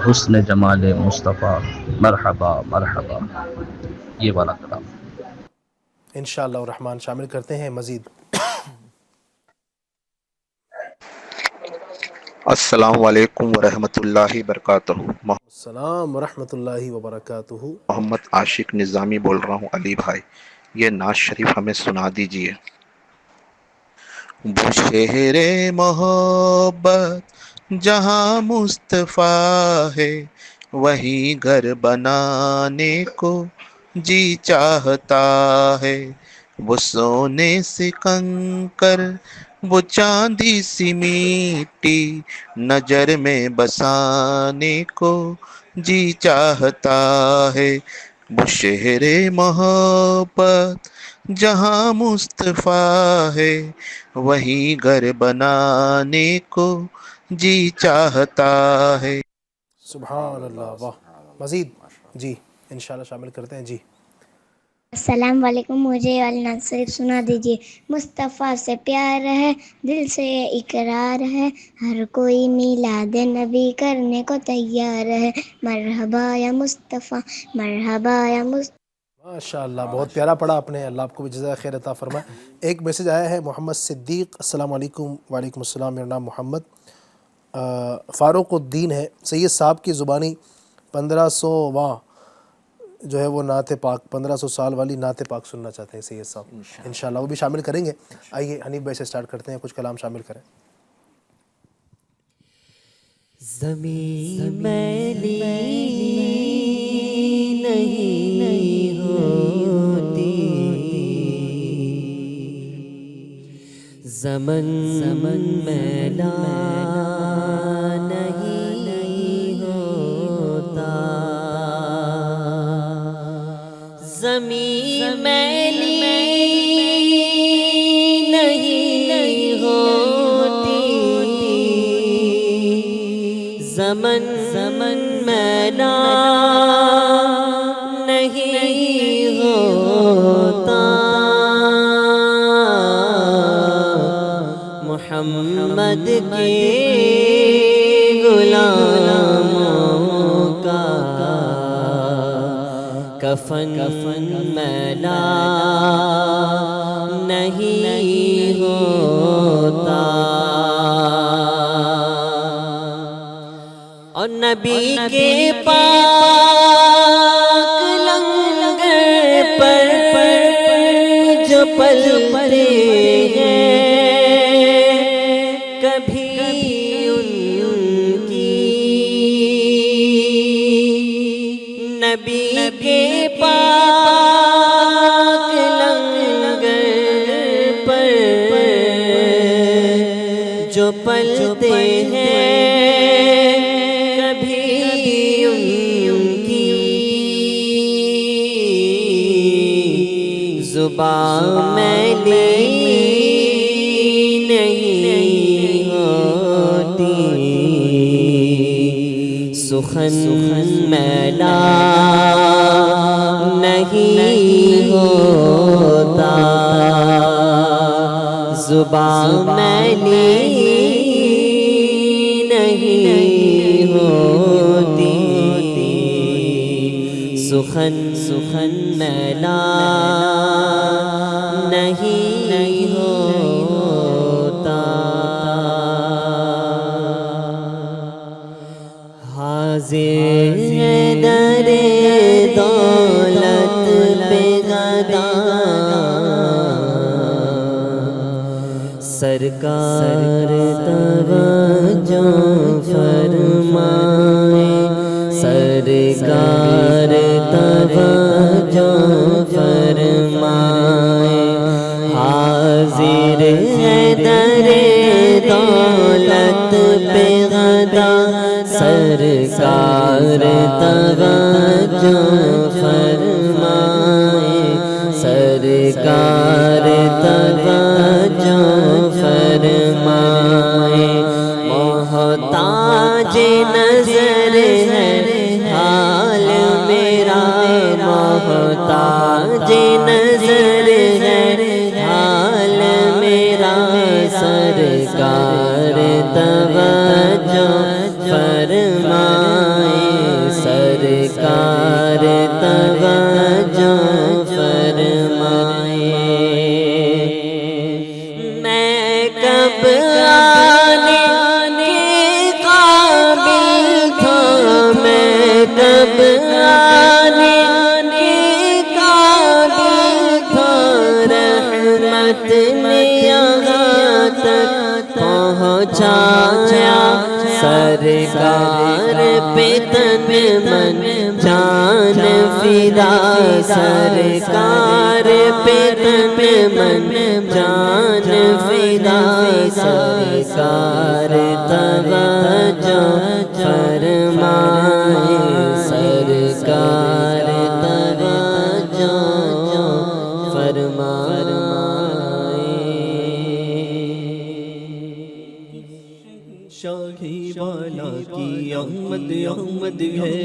حسن جمال مصطفیٰ مرحبا مرحبا, یہ والا کلام. انشاءاللہ الرحمن شامل کرتے ہیں مزید. السلام علیکم ورحمۃ اللہ وبرکاتہ. السلام ورحمۃ اللہ وبرکاتہ. محمد عاشق نظامی بول رہا ہوں. علی بھائی یہ نعت شریف ہمیں سنا دیجئے. وہ شہر محبت جہاں مصطفیٰ ہے, وہیں گھر بنانے کو جی چاہتا ہے. وہ سونے سے کنکر وہ چاندی سی میٹی, نظر میں بسانے کو جی چاہتا ہے. وہ شہر محبت جہاں مصطفیٰ ہے, وہیں گھر بنانے کو جی چاہتا ہے. سبحان اللہ. واہ. مزید جی انشاءاللہ شامل کرتے ہیں. جی السلام علیکم. مجھے والی نعت شریف سنا دیجیے. مصطفیٰ سے پیار ہے, دل سے اقرار ہے, ہر کوئی میلاد نبی کرنے کو تیار ہے. مرحبا یا مصطفیٰ, مرحبا یا مصطفیٰ. ماشاءاللہ بہت پیارا پڑھا آپ نے, اللہ آپ کو بھی جزائے خیر عطا فرمائے. ایک میسج آیا ہے محمد صدیق السلام علیکم. وعلیکم السلام. میرا نام محمد فاروق الدین ہے. سید صاحب کی زبانی 1500واں جو ہے وہ نعت پاک 1500 سال والی نعت پاک سننا چاہتے ہیں سید صاحب. انشاءاللہ وہ بھی شامل کریں گے. آئیے حنیف بھائی سے سٹارٹ کرتے ہیں, کچھ کلام شامل کریں. زمین میلی نہیں ہوتی, زمن میلا نہیں ہوتا. زمین میلی نہیں ہوتی, زمن میلا نہیں ہوتا. محمد کے غلاموں کا کفن میلا نہیں ہوتا. اور نبی کے پاک لنگر پر جو پلتے ہیں, کبھی ان کی نبی کے پاک لنگر پر ان کی زبان میلی نہیں ہوتی، سخن میلا نہیں ہوتا، زبان میلی نہیں ہوتی، سخن میلا نہیں ہوتا، حاضر ہے در دولت پہ غدا، سرکار توجہ فرمائے، سرکار توجہ فرمائے، حاضر ہے در دولت پہ غدا، سرکار توجہ فرمائے، سرکار توجہ فرمائے، محتاج نظر ہے حال میرا، محتاج نظر ہے حال میرا، سرکار توجہ فرمائے، سرکار توجہ فرمائے، میں کب آنے کے قابل تھا، میں کب آنے کے قابل تھا، رحمت نے یہاں تک پہنچایا، سرکار پہ تن من جان فدا، سرکار پہ تن من جان فدا، سرکار توجہ فرمائے، سرکار توجہ فرمائے، شاہی والا کی آمد آمد ہے،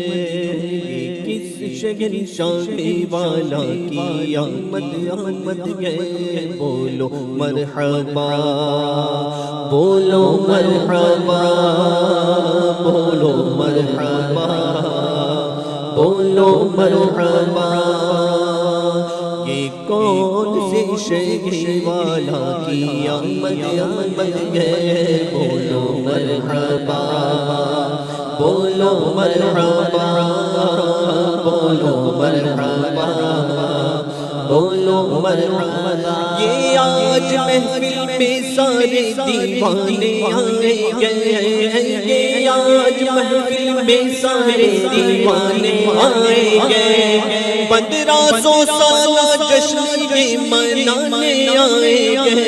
کس شہر شاہی والا کی آمد آمد ہے، بولو مرحبا بولو مرحبا بولو مرحبا بولو مرحبا، یہ کون سے شہر والا کی آمد آمد ہے، بولو مرحبا بولو مرحبا بولو مرحبا بولو مرحبا، یہ آج محفل میں سارے دیوانے آئیں گے، یہ آج محفل میں سارے دیوانے آئیں گے، 1500 سالہ جشن یہ منانے آئیں گے،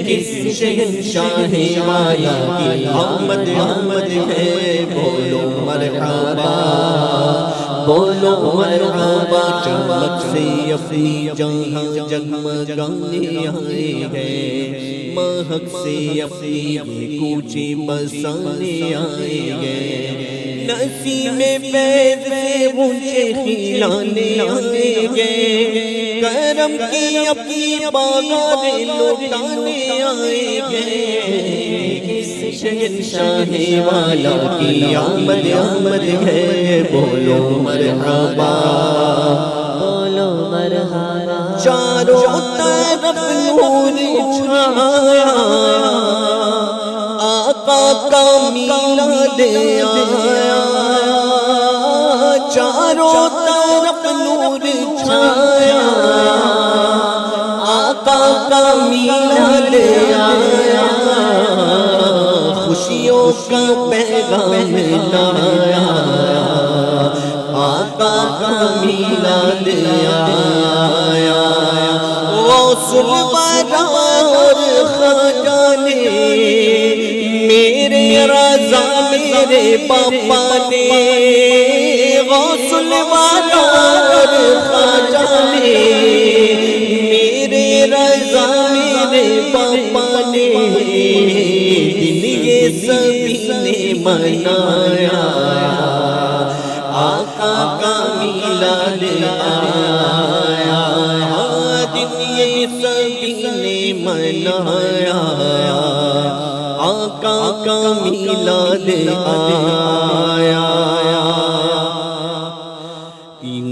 کس شہنشاہ والا کی آمد آمد ہے، بولو مرحبا بولو مرحبا، چمک سے اپنی جہاں جگمگانے آئے ہیں، مہک سے اپنی کوچے بسانے آئے ہیں، نسیم فیض سے اونچے کھلانے آئے ہیں، کرم کی اپنی باغیں لوٹانے آئے ہیں، کس شہنشاہ والا کی آمد آمد ہے، بولو مرحبا بولو مرحبا، چاروں طرف نور چھایا، آقا کا میلاد آیا، چاروں طرف نور چھایا، آقا کا میلاد آیا، خوشیوں کا پیغام لایا، آقا کا میلاد آیا، غوث الورا اور خواجہ نے میرے رضا میں میرے پاپا نے غوث الوالا اور خواجہ نے میرے رضا میرے پاپا نے دن یہ سبھی نے منایا آقا کا میلاد آیا دن یہ سبھی نے منایا آقا کا میلاد آیا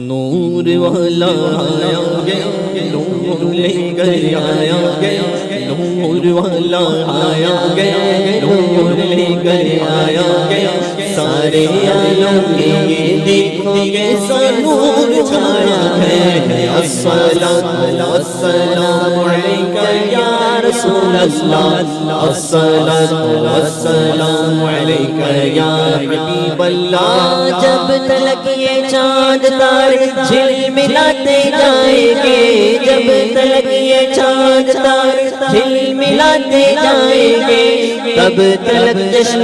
نور والا آیا گیا نور لے کر آیا گیا نور والا آیا گیا نور لے کر آیا گیا سارے عالم میں یہ دیکھو کیسا نور چھایا ہے الصلاۃ والسلام علیکہ یا رسول اللہ الصلاۃ والسلام علیکہ یا حبیب اللہ جب تلک یہ چاند تارے جھلملاتے جائیں گے جب تلک یہ چاند تارے جھلملاتے جائیں گے تب تلک جشن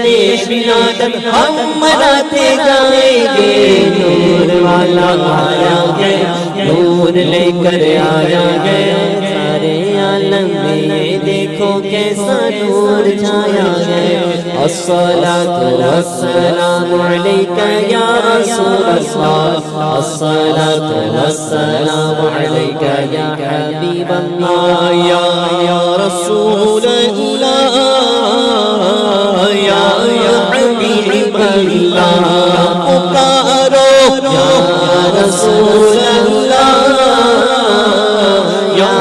ولادت ہم مناتے جائیں گے نور والا آیا گیا نور لے کر آیا گیا سارے عالم میں یہ دیکھو کیسا نور چھایا گیا الصلاۃ والسلام علیکہ یا رسول اللہ الصلاۃ والسلام علیکہ یا حبیب اللہ یا رسول اللہ یا حبیب اللہ پکارو یا رسول اللہ یا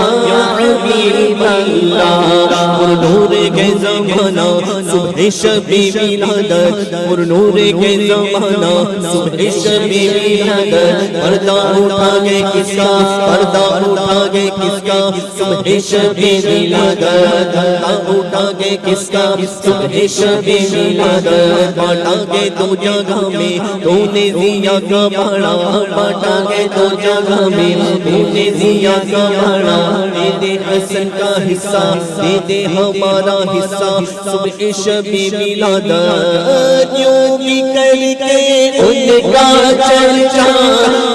حبیب اللہ پر نور کے زمانہ صبح شبی ولادت پر نور کے زمانہ صبح شبی ولادت پردہ اٹھا گے کس کا پردہ اٹھا گے کس کا صبح شبی ولادت پردہ اٹھا گے کس کا صبح شبی ولادت بانٹا گے تو جگہ میں تو نے ضیا کا بڑا بانٹا گے تو جگہ میں تو نے ضیا کا بڑا دے دے حسن کا حصہ دے دے ہمارا حصہ صبح شبی ولادت یوں بھی کر کے ان کا چرچا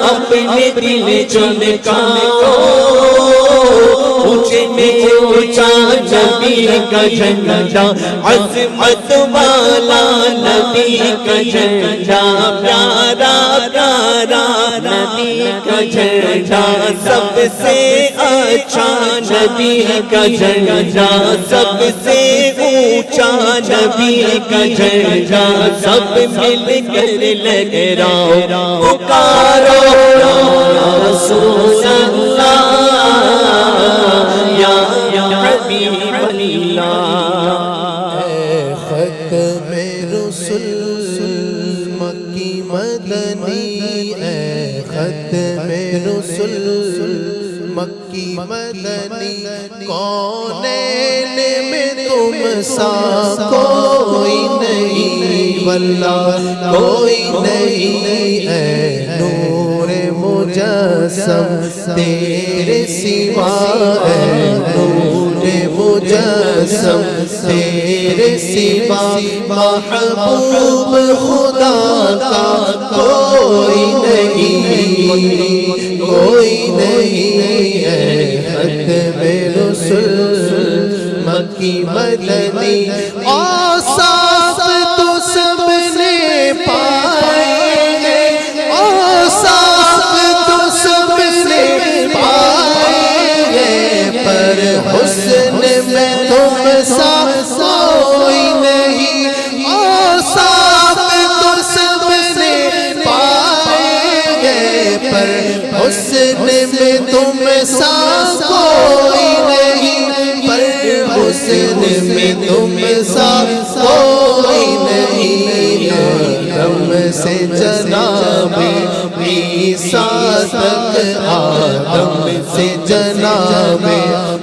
اپنے دل چمکاؤ اونچے میں اونچا نبی کا جھنڈا عظمت والا نبی کا جھنڈا پیارا پیارا نبی کا جھنڈا سب سے اچھا نبی کا جھنڈا سب سے اونچا نبی کا جھنڈا سب مل کر لہراؤ پکارو یا رسول اللہ یا حبیب اللہ ختم رسول مکی مدنی اے ختم رسول مکی مدنی کونین میں تم سا کوئی نہیں واللہ کوئی نہیں اے نور مجسم تیرے سوا اے نور مجسم تیرے سوا محبوب خدا کا کوئی نہیں کوئی نہیں ہے ختم رسول مکی مدنی اوصاف تو سب نے پائے اوصاف تو سب نے پائے پر حسن میں تم سا کوئی نہیں اوصاف تو سب نے پائے پر حسن میں تم سا کوئی نہیں پر حسن میں تم سا کوئی نہیں آدم سے جناب عیسیٰ تک آدم سے جناب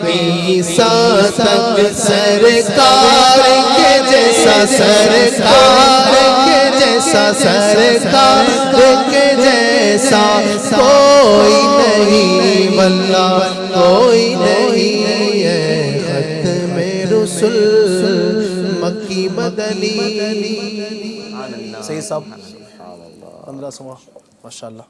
عیسیٰ تک سرکار کے جیسا سرکار کے جیسا سرکار کے جیسا کوئی نہیں واللہ کوئی نہیں ہے ختم رسول مکی مدنی سید صاحب 1500 ماشاء اللہ.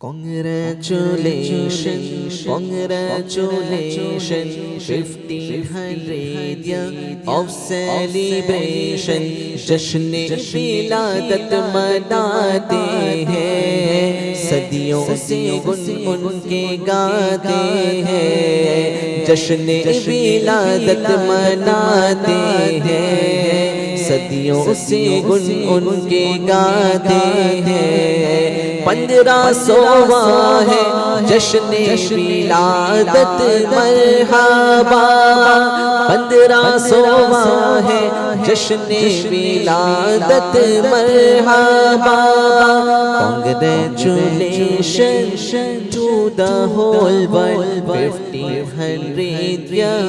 Congratulations, congratulations, 1500 year of celebration. جشن ولادت مناتے ہیں, صدیوں سے گنگن کے گاتے ہیں. جشن ولادت مناتے ہیں, صدیوں سے گنگن کے گاتے ہیں. 1500واں ہے جشن ولادت مرحبا. 1500واں ہے جشن ولادت مرحبا. Congratulations to the whole world, 1500 year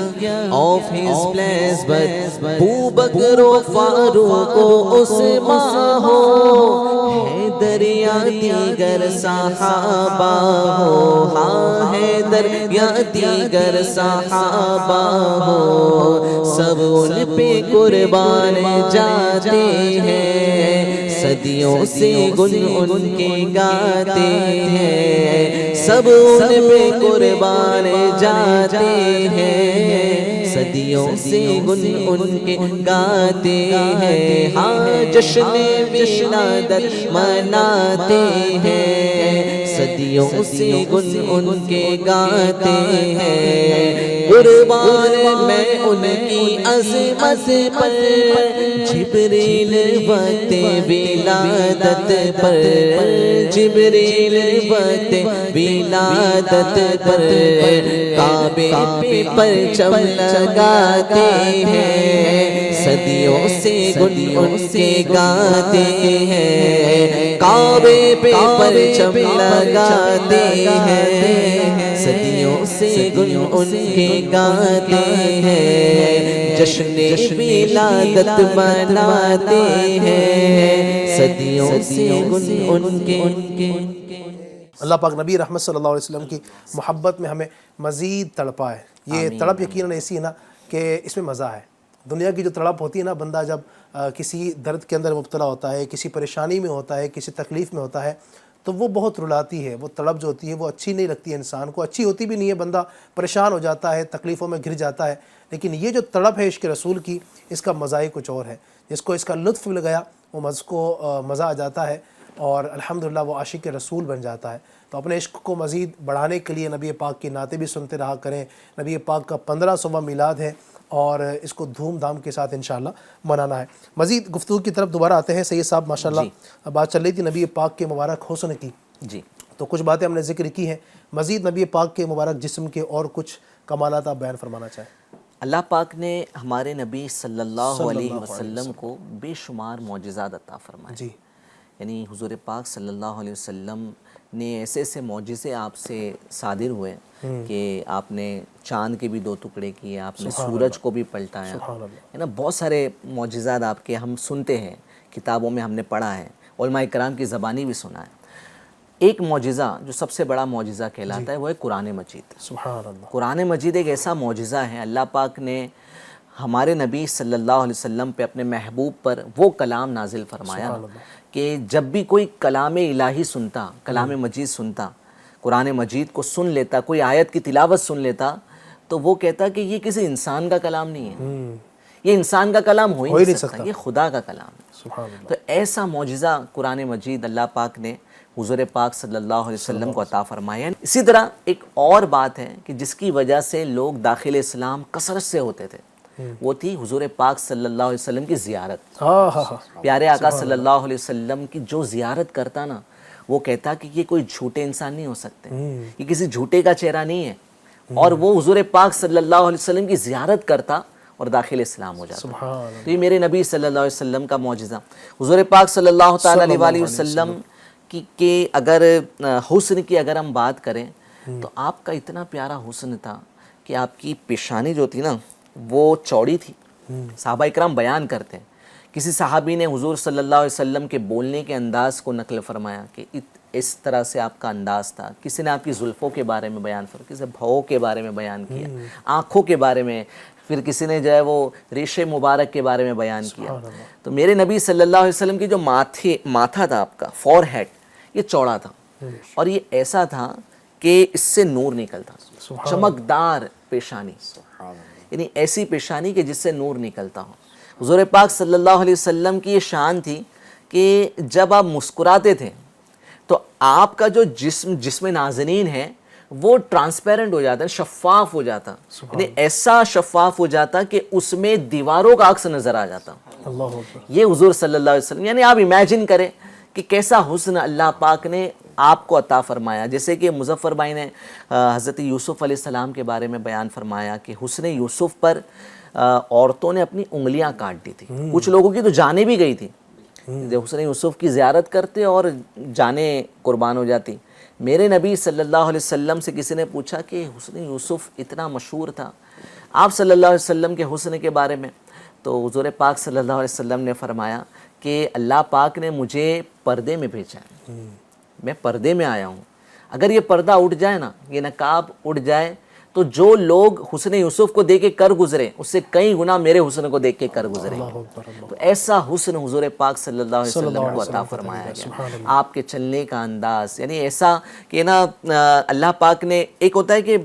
of his blessed birth. Abu Bakr و فاروق و عثمان ہو, حیدر یا دیگر صحابہ ہو, ہاں حیدر یا دیگر صحابہ ہو, سب ان پہ قربان جاتے ہیں. صدیوں سے گنگن کے گاتے ہیں, سب ان پہ قربان جاتے ہیں. صدیوں سے گنگن کے گاتے ہیں. ہاں جشن ولادت مناتے ہیں, صدیوں سے گنگن کے گاتے ہیں. قربان میں ان کی عظمت پر, جبریل وقت ولادت پر, جبریل وقت ولادت پر کعبے پہ پرچم لگاتے ہیں. صدیوں سے گنگن کے گاتے ہیں, کعبے پہ پرچم لگاتے ہیں. صدیوں سے گنگن کے گاتے ہیں, جشن ولادت مناتے ہیں. صدیوں سے گنگن کے. اللہ پاک نبی رحمت صلی اللہ علیہ وسلم کی محبت میں ہمیں مزید تڑپا ہے. یہ تڑپ یقیناً ایسی ہے نا کہ اس میں مزہ ہے. دنیا کی جو تڑپ ہوتی ہے نا, بندہ جب کسی درد کے اندر مبتلا ہوتا ہے, کسی پریشانی میں ہوتا ہے, کسی تکلیف میں ہوتا ہے, تو وہ بہت رلاتی ہے. وہ تڑپ جو ہوتی ہے وہ اچھی نہیں لگتی ہے انسان کو, اچھی ہوتی بھی نہیں ہے, بندہ پریشان ہو جاتا ہے, تکلیفوں میں گر جاتا ہے. لیکن یہ جو تڑپ ہے عشق رسول کی, اس کا مزہ ہی کچھ اور ہے. جس کو اس کا لطف مل گیا وہ مزہ آ جاتا ہے, اور الحمدللہ وہ عاشق رسول بن جاتا ہے. تو اپنے عشق کو مزید بڑھانے کے لیے نبی پاک کی نعتیں بھی سنتے رہا کریں. نبی پاک کا 1500واں میلاد ہے, اور اس کو دھوم دھام کے ساتھ انشاءاللہ منانا ہے. مزید گفتگو کی طرف دوبارہ آتے ہیں. سید صاحب ماشاءاللہ بات چل رہی تھی نبی پاک کے مبارک حسن کی, جی, تو کچھ باتیں ہم نے ذکر کی ہیں. مزید نبی پاک کے مبارک جسم کے اور کچھ کمالات آپ بیان فرمانا چاہیں. اللہ پاک نے ہمارے نبی صلی اللہ علیہ وسلم کو بے شمار معجزات عطا فرمائے. جی, یعنی حضور پاک صلی اللہ علیہ وسلم نے ایسے ایسے معجزے آپ سے صادر ہوئے کہ آپ نے چاند کے بھی 2 ٹکڑے کیے, آپ نے سورج کو بھی پلٹایا, ہے نا. بہت سارے معجزات آپ کے ہم سنتے ہیں, کتابوں میں ہم نے پڑھا ہے, علماء کرام کی زبانی بھی سنا ہے. ایک معجزہ جو سب سے بڑا معجزہ کہلاتا ہے وہ ہے قرآن مجید. سبحان اللہ. قرآن مجید ایک ایسا معجزہ ہے, اللہ پاک نے ہمارے نبی صلی اللہ علیہ وسلم پہ, اپنے محبوب پر وہ کلام نازل فرمایا کہ جب بھی کوئی کلام الہی سنتا, کلام مجید سنتا, قرآن مجید کو سن لیتا, کوئی آیت کی تلاوت سن لیتا, تو وہ کہتا کہ یہ کسی انسان کا کلام نہیں ہے, یہ انسان کا کلام ہو ہی نہیں سکتا, یہ خدا کا کلام ہے. تو ایسا معجزہ قرآن مجید اللہ پاک نے حضور پاک صلی اللہ علیہ وسلم کو عطا فرمایا. اسی طرح ایک اور بات ہے کہ جس کی وجہ سے لوگ داخل اسلام کثرت سے ہوتے تھے, وہ تھی حضور پاک صلی اللہ علیہ وسلم کی زیارت. پیارے آقا صلی اللہ علیہ وسلم کی جو زیارت کرتا نا, وہ کہتا کہ یہ کوئی جھوٹے انسان نہیں ہو سکتے, یہ کسی جھوٹے کا چہرہ نہیں ہے, اور وہ حضور پاک صلی اللہ علیہ وسلم کی زیارت کرتا اور داخل اسلام ہو جاتا. تو یہ میرے نبی صلی اللہ علیہ وسلم کا معجزہ. حضور پاک صلی اللہ تعالیٰ علیہ وسلم کی اگر حسن کی اگر ہم بات کریں تو آپ کا اتنا پیارا حسن تھا کہ آپ کی پیشانی جو تھی نا وہ چوڑی تھی. صحابہ اکرام بیان کرتے ہیں, کسی صحابی نے حضور صلی اللہ علیہ وسلم کے بولنے کے انداز کو نقل فرمایا کہ اس طرح سے آپ کا انداز تھا. کسی نے آپ کی زلفوں کے بارے میں بیان فرمایا, کسی نے بھووں کے بارے میں بیان کیا, آنکھوں کے بارے میں, پھر کسی نے جو ہے وہ ریشے مبارک کے بارے میں بیان کیا. تو میرے نبی صلی اللہ علیہ وسلم کی جو ماتھا تھا آپ کا فور ہیڈ یہ چوڑا تھا اور یہ ایسا تھا کہ اس سے نور نکلتا, چمکدار پیشانی, یعنی ایسی پیشانی کہ جس سے نور نکلتا ہو. حضور پاک صلی اللہ علیہ وسلم کی یہ شان تھی کہ جب آپ مسکراتے تھے تو آپ کا جو جسم نازنین ہے وہ ٹرانسپیرنٹ ہو جاتا ہے, شفاف ہو جاتا, یعنی ایسا شفاف ہو جاتا کہ اس میں دیواروں کا عکس نظر آ جاتا. یہ حضور صلی اللہ علیہ وسلم, یعنی آپ امیجن کریں کہ کیسا حسن اللہ پاک نے آپ کو عطا فرمایا. جیسے کہ مظفر بھائی نے حضرت یوسف علیہ السلام کے بارے میں بیان فرمایا کہ حسن یوسف پر عورتوں نے اپنی انگلیاں کاٹ دی تھی, کچھ لوگوں کی تو جانیں بھی گئی تھی. حسن یوسف کی زیارت کرتے اور جانیں قربان ہو جاتی. میرے نبی صلی اللہ علیہ وسلم سے کسی نے پوچھا کہ حسن یوسف اتنا مشہور تھا آپ صلی اللہ علیہ وسلم کے حسن کے بارے میں, تو حضور پاک صلی اللہ علیہ وسلم نے فرمایا کہ اللہ پاک نے مجھے پردے میں بھیجا ہے, میں پردے میں آیا ہوں. اگر یہ پردہ اٹھ جائے نا, یہ نقاب اٹھ جائے, تو جو لوگ حسن یوسف کو دیکھ کے کر گزرے اس سے کئی گنا میرے حسن کو دیکھ کے کر گزرے. تو ایسا حسن حضور پاک صلی اللہ علیہ وسلم کو عطا فرمایا گیا. آپ کے چلنے کا انداز یعنی ایسا کہ نا اللہ پاک نے, ایک ہوتا ہے کہ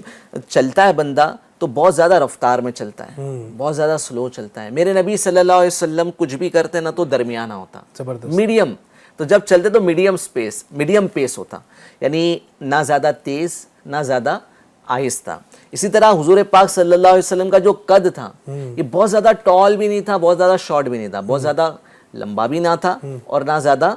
چلتا ہے بندہ تو بہت زیادہ رفتار میں چلتا ہے, بہت زیادہ سلو چلتا ہے. میرے نبی صلی اللہ علیہ وسلم کچھ بھی کرتے نا تو درمیانہ ہوتا, میڈیم. تو جب چلتے تو میڈیم پیس ہوتا, یعنی نہ زیادہ تیز نہ زیادہ آہستہ. اسی طرح حضور پاک صلی اللہ علیہ وسلم کا جو قد تھا یہ بہت زیادہ ٹال بھی نہیں تھا, بہت زیادہ شارٹ بھی نہیں تھا, بہت زیادہ لمبا بھی نہ تھا اور نہ زیادہ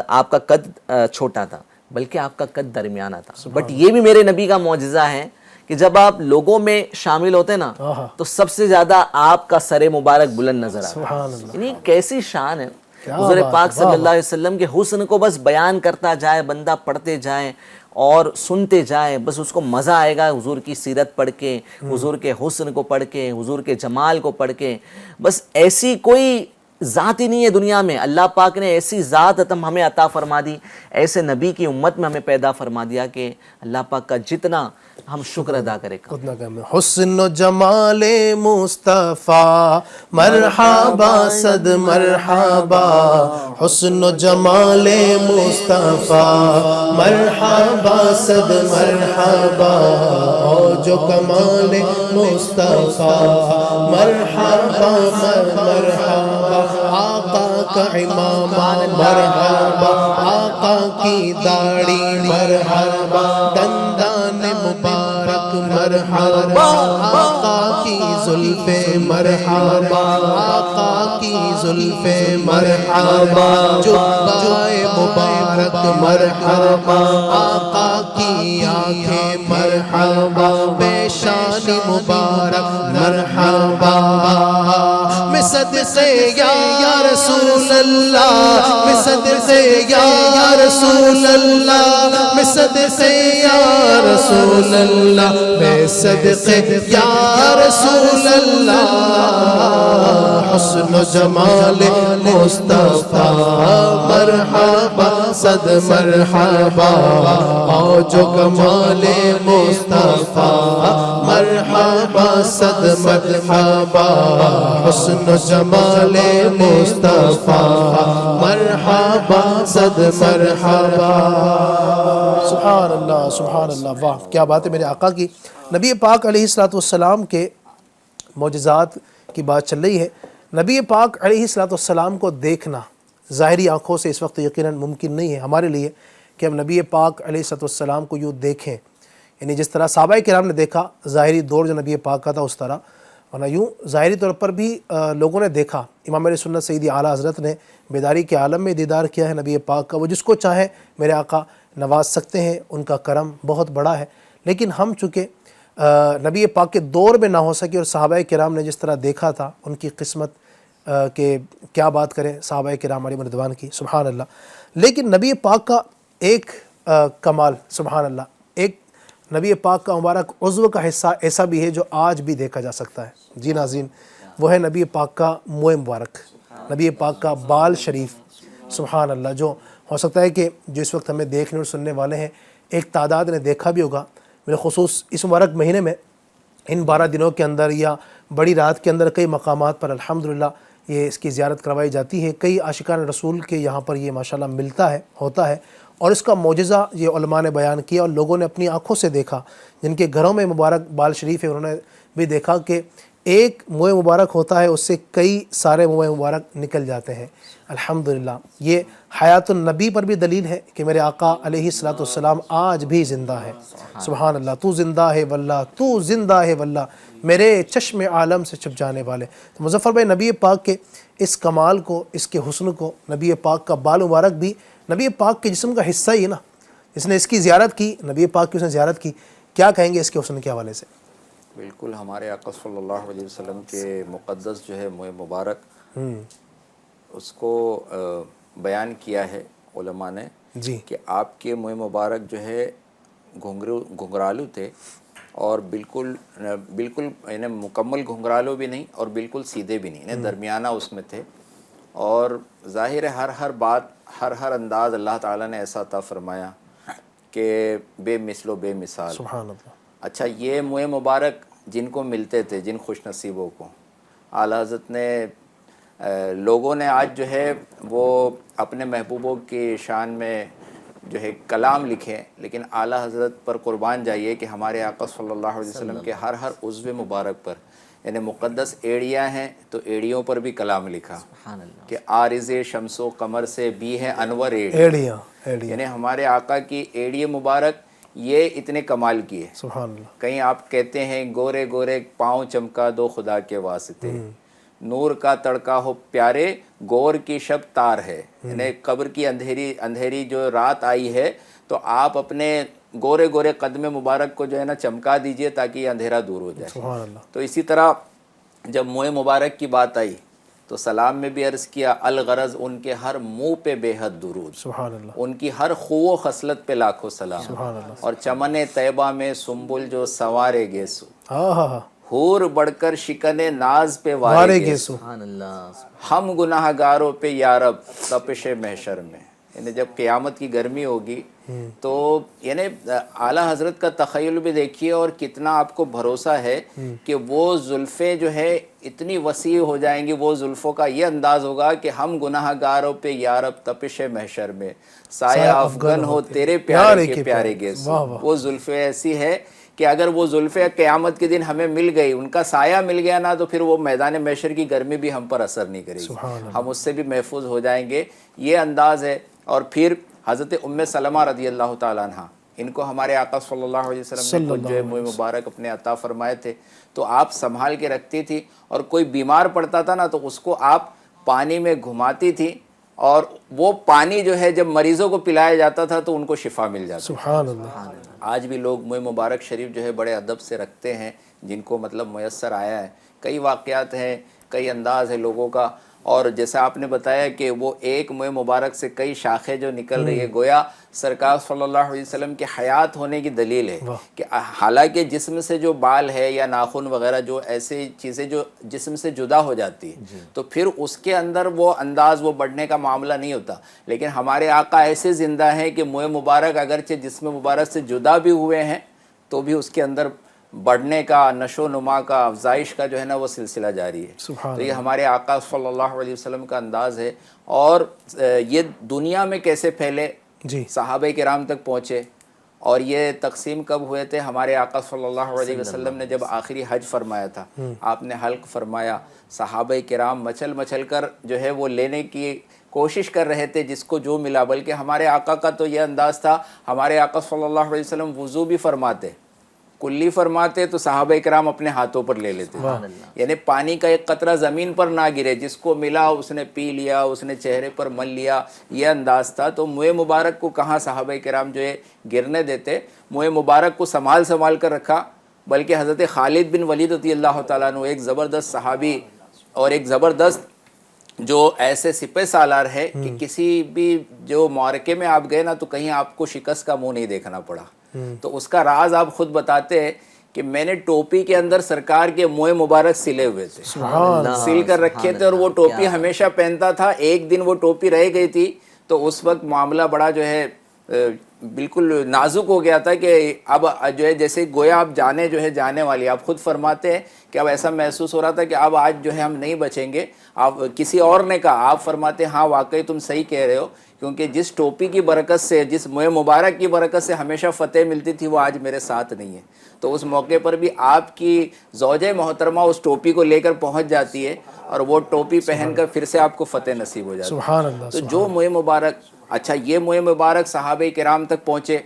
آپ کا قد چھوٹا تھا, بلکہ آپ کا قد درمیانہ تھا. بٹ یہ بھی میرے نبی کا معجزہ ہے کہ جب آپ لوگوں میں شامل ہوتے نا تو سب سے زیادہ آپ کا سر مبارک بلند نظر آتا. یعنی کیسی شان ہے حضور پاک صلی اللہ علیہ وسلم کے حسن کو بس بیان کرتا جائے, بندہ پڑھتے جائے اور سنتے جائے, بس اس کو مزہ آئے گا حضور کی سیرت پڑھ کے, حضور کے حسن کو پڑھ کے, حضور کے جمال کو پڑھ کے. بس ایسی کوئی ذات ہی نہیں ہے دنیا میں, اللہ پاک نے ایسی ذات ہمیں عطا فرما دی, ایسے نبی کی امت میں ہمیں پیدا فرما دیا کہ اللہ پاک کا جتنا ہم شکر ادا کریں. حسن و جمال مصطفیٰ مرحبا صد مرحبا, حسن و جمال مصطفیٰ مرحبا صد مرحبا, اور جو کمال مصطفیٰ مرحبا مرحبا, آقا کا امامہ مرحبا, آقا کی داڑھی مرحبا, دندان مبارک مرحبا, آقا کی زلف مرحبا, آقا کی زلف مرحبا, جبہ مبارک مرحبا, آقا کی آنکھیں مرحبا, پیشانی مبارک مرحبا. میں صدقے یا رسول اللہ, میں صدقے یا رسول اللہ, میں صدقے یا رسول اللہ, میں صدقے یا رسول اللہ. حسن و جمال مصطفیٰ مرحبا صد مرحبا, اور جو کمال مصطفیٰ مرحبا صد مرحبا, حسن و جمال مصطفیٰ مرحبا صد مرحبا. سبحان اللہ سبحان اللہ, واہ کیا بات ہے میرے آقا کی. نبی پاک علیہ السلام کے معجزات کی بات چل رہی ہے. نبی پاک علیہ السلام کو دیکھنا ظاہری آنکھوں سے اس وقت یقیناً ممکن نہیں ہے ہمارے لیے کہ ہم نبی پاک علیہ السلام کو یوں دیکھیں, یعنی جس طرح صحابہ کرام نے دیکھا ظاہری دور جو نبی پاک کا تھا اس طرح, ورنہ یوں ظاہری طور پر بھی لوگوں نے دیکھا. امام علیہ سنت سیدی اعلیٰ حضرت نے بیداری کے عالم میں دیدار کیا ہے نبی پاک کا. وہ جس کو چاہے میرے آقا نواز سکتے ہیں, ان کا کرم بہت بڑا ہے. لیکن ہم چونکہ نبی پاک کے دور میں نہ ہو سکے اور صحابہ کرام نے جس طرح دیکھا تھا, ان کی قسمت کہ کیا بات کریں صحابہ کرام علیہم رضوان کی, سبحان اللہ. لیکن نبی پاک کا ایک کمال, سبحان اللہ, ایک نبی پاک کا مبارک عضو کا حصہ ایسا بھی ہے جو آج بھی دیکھا جا سکتا ہے. جی ناظرین, وہ ہے نبی پاک کا منہ مبارک, نبی پاک کا بال شریف, سبحان اللہ. جو ہو سکتا ہے کہ جو اس وقت ہمیں دیکھنے اور سننے والے ہیں ایک تعداد نے دیکھا بھی ہوگا. بالخصوص اس مبارک مہینے میں ان 12 دنوں کے اندر یا بڑی رات کے اندر کئی مقامات پر الحمدللہ یہ اس کی زیارت کروائی جاتی ہے. کئی عاشقان رسول کے یہاں پر یہ ماشاءاللہ ملتا ہے، ہوتا ہے، اور اس کا معجزہ یہ علماء نے بیان کیا اور لوگوں نے اپنی آنکھوں سے دیکھا. جن کے گھروں میں مبارک بال شریف ہے انہوں نے بھی دیکھا کہ ایک موئے مبارک ہوتا ہے، اس سے کئی سارے موئے مبارک نکل جاتے ہیں. الحمدللہ یہ حیات النبی پر بھی دلیل ہے کہ میرے آقا علیہ الصلوۃ والسلام آج بھی زندہ ہے. سبحان اللہ، تو زندہ ہے واللہ، تو زندہ ہے واللہ، میرے چشم عالم سے چھپ جانے والے. تو مظفر بھائی، نبی پاک کے اس کمال کو، اس کے حسن کو، نبی پاک کا بال مبارک بھی نبی پاک کے جسم کا حصہ ہی ہے نا. جس نے اس کی زیارت کی، نبی پاک کی اس نے زیارت کی، کیا کہیں گے اس کے حسن کے حوالے سے؟ بالکل، ہمارے آقا صلی اللہ علیہ وسلم کے مقدس جو ہے منہ مبارک، اس کو بیان کیا ہے علماء نے جی کہ آپ کے منہ مبارک جو ہے گھنگرالو تھے، اور بالکل یعنی مکمل گھنگرالو بھی نہیں اور بالکل سیدھے بھی نہیں، یعنی درمیانہ اس میں تھے. اور ظاہر ہے ہر بات، ہر انداز اللہ تعالیٰ نے ایسا عطا فرمایا کہ بے مثل و بے مثال. سبحان اللہ. اچھا، یہ منہ مبارک جن کو ملتے تھے، جن خوش نصیبوں کو، اعلیٰ حضرت نے لوگوں نے آج جو ہے وہ اپنے محبوبوں کی شان میں جو ہے کلام لکھے، لیکن اعلیٰ حضرت پر قربان جائیے کہ ہمارے آقا صلی اللہ علیہ وسلم کے ہر عضو مبارک پر، یعنی مقدس ایڑیاں ہیں تو ایڑیوں پر بھی کلام لکھا کہ عارض شمس و قمر سے بھی ہے انور ایڑیاں. یعنی ہمارے آقا کی ایڑی مبارک یہ اتنے کمال کی ہے. سبحان اللہ. کہیں آپ کہتے ہیں گورے گورے پاؤں چمکا دو خدا کے واسطے، نور کا تڑکا ہو پیارے، گور کی شب تار ہے. یعنی قبر کی اندھیری جو رات آئی ہے تو آپ اپنے گورے گورے قدم مبارک کو جو ہے نا چمکا دیجئے تاکہ یہ اندھیرا دور ہو جائے. سبحان اللہ. تو اسی طرح جب منہ مبارک کی بات آئی تو سلام میں بھی عرض کیا، الغرض ان کے ہر منہ پہ بے حد درود، سبحان اللہ. ان کی ہر خو و خصلت پہ لاکھوں سلام. سبحان اللہ. اور چمن طیبہ میں سنبل جو سوارے گیسو، ہاں ہاں ہاں، حور بڑھ کر شکن ناز پہ وارے گیسو، سبحان اللہ. ہم گناہ گاروں پہ یارب تپش محشر میں. یعنی جب قیامت کی گرمی ہوگی تو یعنی اعلیٰ حضرت کا تخیل بھی دیکھیے، اور کتنا آپ کو بھروسہ ہے کہ وہ زلفیں جو ہے اتنی وسیع ہو جائیں گی. وہ زلفوں کا یہ انداز ہوگا کہ ہم گناہ گاروں پہ یارب تپش محشر میں، سایہ افغن ہو تیرے پیارے کے پیارے گیسو. وہ زلفیں ایسی ہے کہ اگر وہ زلفیں قیامت کے دن ہمیں مل گئی، ان کا سایہ مل گیا نا، تو پھر وہ میدان محشر کی گرمی بھی ہم پر اثر نہیں کرے گی، ہم اس سے بھی محفوظ ہو جائیں گے. یہ انداز ہے. اور پھر حضرت ام سلمہ رضی اللہ تعالیٰ عنہ، ان کو ہمارے آقا صلی اللہ علیہ وسلم نے جو ہے منہ مبارک اپنے عطا فرمائے تھے، تو آپ سنبھال کے رکھتی تھی. اور کوئی بیمار پڑتا تھا نا تو اس کو آپ پانی میں گھماتی تھی، اور وہ پانی جو ہے جب مریضوں کو پلایا جاتا تھا تو ان کو شفا مل جاتی. سبحان اللہ. آج بھی لوگ منہ مبارک شریف جو ہے بڑے ادب سے رکھتے ہیں، جن کو مطلب میسر آیا ہے. کئی واقعات ہیں، کئی انداز ہے لوگوں کا. اور جیسا آپ نے بتایا کہ وہ ایک منہ مبارک سے کئی شاخیں جو نکل رہی ہے، گویا سرکار صلی اللہ علیہ وسلم کے حیات ہونے کی دلیل ہے کہ حالانکہ جسم سے جو بال ہے یا ناخن وغیرہ، جو ایسی چیزیں جو جسم سے جدا ہو جاتی ہے تو پھر اس کے اندر وہ انداز، وہ بڑھنے کا معاملہ نہیں ہوتا. لیکن ہمارے آقا ایسے زندہ ہیں کہ منہ مبارک اگرچہ جسم مبارک سے جدا بھی ہوئے ہیں تو بھی اس کے اندر بڑھنے کا، نشو و نما کا، افزائش کا جو ہے نا وہ سلسلہ جاری ہے. تو یہ ہمارے آقا صلی اللہ علیہ وسلم کا انداز ہے. اور یہ دنیا میں کیسے پھیلے، صحابہ کرام تک پہنچے. اور یہ تقسیم کب ہوئے تھے؟ ہمارے آقا صلی اللہ علیہ وسلم نے جب آخری حج فرمایا تھا، آپ نے حلق فرمایا، صحابہ کرام مچل کر جو ہے وہ لینے کی کوشش کر رہے تھے جس کو جو ملا. بلکہ ہمارے آقا کا تو یہ انداز تھا، ہمارے آقا صلی اللہ علیہ وسلم وضو بھی فرماتے، کلی فرماتے تو صحابہ کرام اپنے ہاتھوں پر لے لیتے. یعنی پانی کا ایک قطرہ زمین پر نہ گرے، جس کو ملا اس نے پی لیا، اس نے چہرے پر مل لیا، یہ انداز تھا. تو منہ مبارک کو کہاں صحابہ کرام جو ہے گرنے دیتے، منہ مبارک کو سنبھال کر رکھا. بلکہ حضرت خالد بن ولید رضی اللہ تعالیٰ عنہ، ایک زبردست صحابی اور ایک زبردست جو ایسے سپہ سالار ہے کہ کسی بھی جو معرکے میں آپ گئے نا تو کہیں آپ کو شکست کا منہ نہیں دیکھنا پڑا. تو اس کا راز آپ خود بتاتے ہیں کہ میں نے ٹوپی کے اندر سرکار کے منہ مبارک سلے ہوئے تھے، سل کر رکھے تھے، اور وہ ٹوپی ہمیشہ پہنتا تھا. ایک دن وہ ٹوپی رہ گئی تھی تو اس وقت معاملہ بڑا جو ہے بالکل نازک ہو گیا تھا کہ اب جو ہے جیسے گویا آپ جانے جو ہے جانے والی. آپ خود فرماتے ہیں کہ اب ایسا محسوس ہو رہا تھا کہ اب آج جو ہے ہم نہیں بچیں گے. آپ کسی اور نے کہا, آپ فرماتے ہیں ہاں واقعی تم صحیح کہہ رہے ہو, کیونکہ جس ٹوپی کی برکت سے, جس موئے مبارک کی برکت سے ہمیشہ فتح ملتی تھی وہ آج میرے ساتھ نہیں ہے. تو اس موقع پر بھی آپ کی زوجہ محترمہ اس ٹوپی کو لے کر پہنچ جاتی ہے اور وہ ٹوپی پہن کر پھر سے آپ کو فتح نصیب ہو جاتی ہے. سبحان اللہ. تو جو موئے مبارک, اچھا یہ موئے مبارک صحابہ کرام تک پہنچے.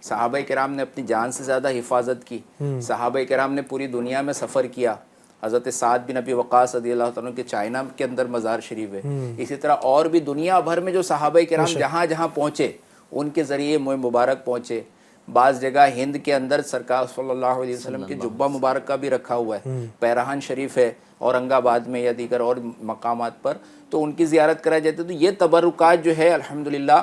صحابہ کرام نے اپنی جان سے زیادہ حفاظت کی. صحابہ کرام نے پوری دنیا میں سفر کیا. حضرت سعد بن ابی وقاص رضی اللہ تعالیٰ کے چائنا کے اندر مزار شریف ہے. اسی طرح اور بھی دنیا بھر میں جو صحابہ کرام جہاں جہاں پہنچے ان کے ذریعے موئے مبارک پہنچے. بعض جگہ ہند کے اندر سرکار صلی اللہ علیہ وسلم کی جبہ مبارک کا بھی رکھا ہوا ہے. پیراہن شریف ہے اورنگ آباد میں یا دیگر اور مقامات پر, تو ان کی زیارت کرائی جاتی ہے. تو یہ تبرکات جو ہے الحمدللہ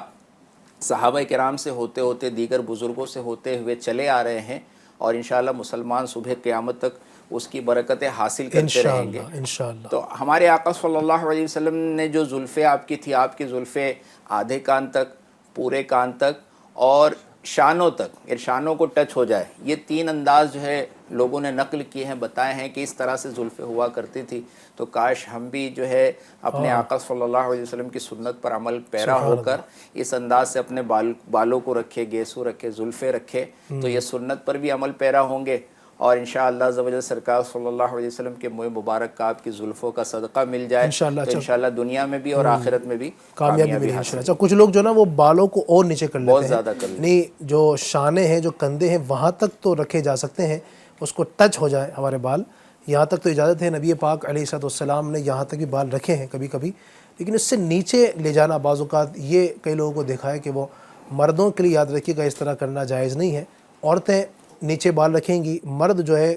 صحابہ کرام سے ہوتے ہوتے دیگر بزرگوں سے ہوتے ہوئے چلے آ رہے ہیں, اور انشاءاللہ مسلمان صبح قیامت تک اس کی برکتیں حاصل کرتے رہیں گے انشاءاللہ. تو ہمارے آقا صلی اللہ علیہ وسلم نے جو زلفیں آپ کی تھی, آپ کی زلفیں آدھے کان تک, پورے کان تک اور شانوں تک, شانوں کو ٹچ ہو جائے, یہ 3 انداز جو ہے لوگوں نے نقل کیے ہیں, بتائے ہیں کہ اس طرح سے زلفیں ہوا کرتی تھی. تو کاش ہم بھی جو ہے اپنے آقا صلی اللہ علیہ وسلم کی سنت پر عمل پیرا ہو کر اس انداز سے اپنے بالوں کو رکھے, گیسو رکھے, زلفیں رکھے, تو یہ سنت پر بھی عمل پیرا ہوں گے. اور انشاءاللہ عز و جل سرکار صلی اللہ علیہ وسلم کے موئے مبارک کا آپ کی زلفوں کا صدقہ مل جائے تو انشاءاللہ دنیا میں بھی اور آخرت میں بھی کامیابی حاصل. اچھا, کچھ لوگ جو نا وہ بالوں کو اور نیچے کر لیتے ہیں, بہت زیادہ کر لیتے ہیں, یعنی جو شانے ہیں, جو کندھے ہیں, وہاں تک تو رکھے جا سکتے ہیں, اس کو ٹچ ہو جائے ہمارے بال, یہاں تک تو اجازت ہے. نبی پاک علیہ الصلوۃ والسلام نے یہاں تک بھی بال رکھے ہیں کبھی کبھی, لیکن اس سے نیچے لے جانا بعض اوقات یہ کئی لوگوں کو دیکھا ہے کہ وہ مردوں کے لیے یاد رکھیے گا اس طرح کرنا جائز نہیں ہے. عورتیں نیچے بال رکھیں گی, مرد جو ہے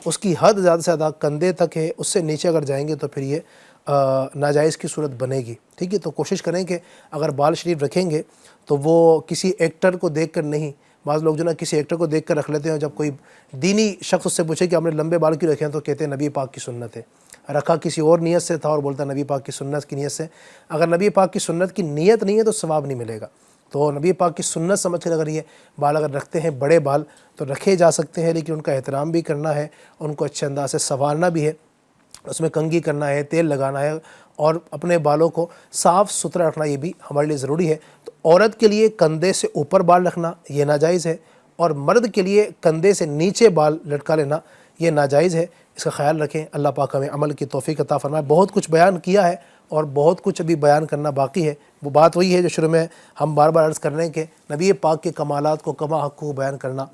اس کی حد زیادہ سے زیادہ کندھے تک ہے, اس سے نیچے اگر جائیں گے تو پھر یہ ناجائز کی صورت بنے گی. ٹھیک ہے, تو کوشش کریں کہ اگر بال شریف رکھیں گے تو وہ کسی ایکٹر کو دیکھ کر نہیں. بعض لوگ جو نا کسی ایکٹر کو دیکھ کر رکھ لیتے ہیں, جب کوئی دینی شخص اس سے پوچھے کہ ہم نے لمبے بال کیوں رکھے ہیں تو کہتے ہیں نبی پاک کی سنت ہے. رکھا کسی اور نیت سے تھا اور بولتا نبی پاک کی سنت کی نیت سے. اگر نبی پاک کی سنت کی نیت نہیں ہے تو ثواب نہیں ملے گا. تو نبی پاک کی سنت سمجھ کر اگر یہ بال اگر رکھتے ہیں, بڑے بال تو رکھے جا سکتے ہیں, لیکن ان کا احترام بھی کرنا ہے, ان کو اچھے انداز سے سنوارنا بھی ہے, اس میں کنگھی کرنا ہے, تیل لگانا ہے, اور اپنے بالوں کو صاف ستھرا رکھنا یہ بھی ہمارے لیے ضروری ہے. تو عورت کے لیے کندھے سے اوپر بال رکھنا یہ ناجائز ہے, اور مرد کے لیے کندھے سے نیچے بال لٹکا لینا یہ ناجائز ہے. اس کا خیال رکھیں. اللہ پاک ہمیں عمل کی توفیق عطا فرمائے. بہت کچھ بیان کیا ہے اور بہت کچھ ابھی بیان کرنا باقی ہے. وہ بات وہی ہے جو شروع میں ہم بار بار عرض کر رہے ہیں کہ نبی پاک کے کمالات کو کما حق کو بیان کرنا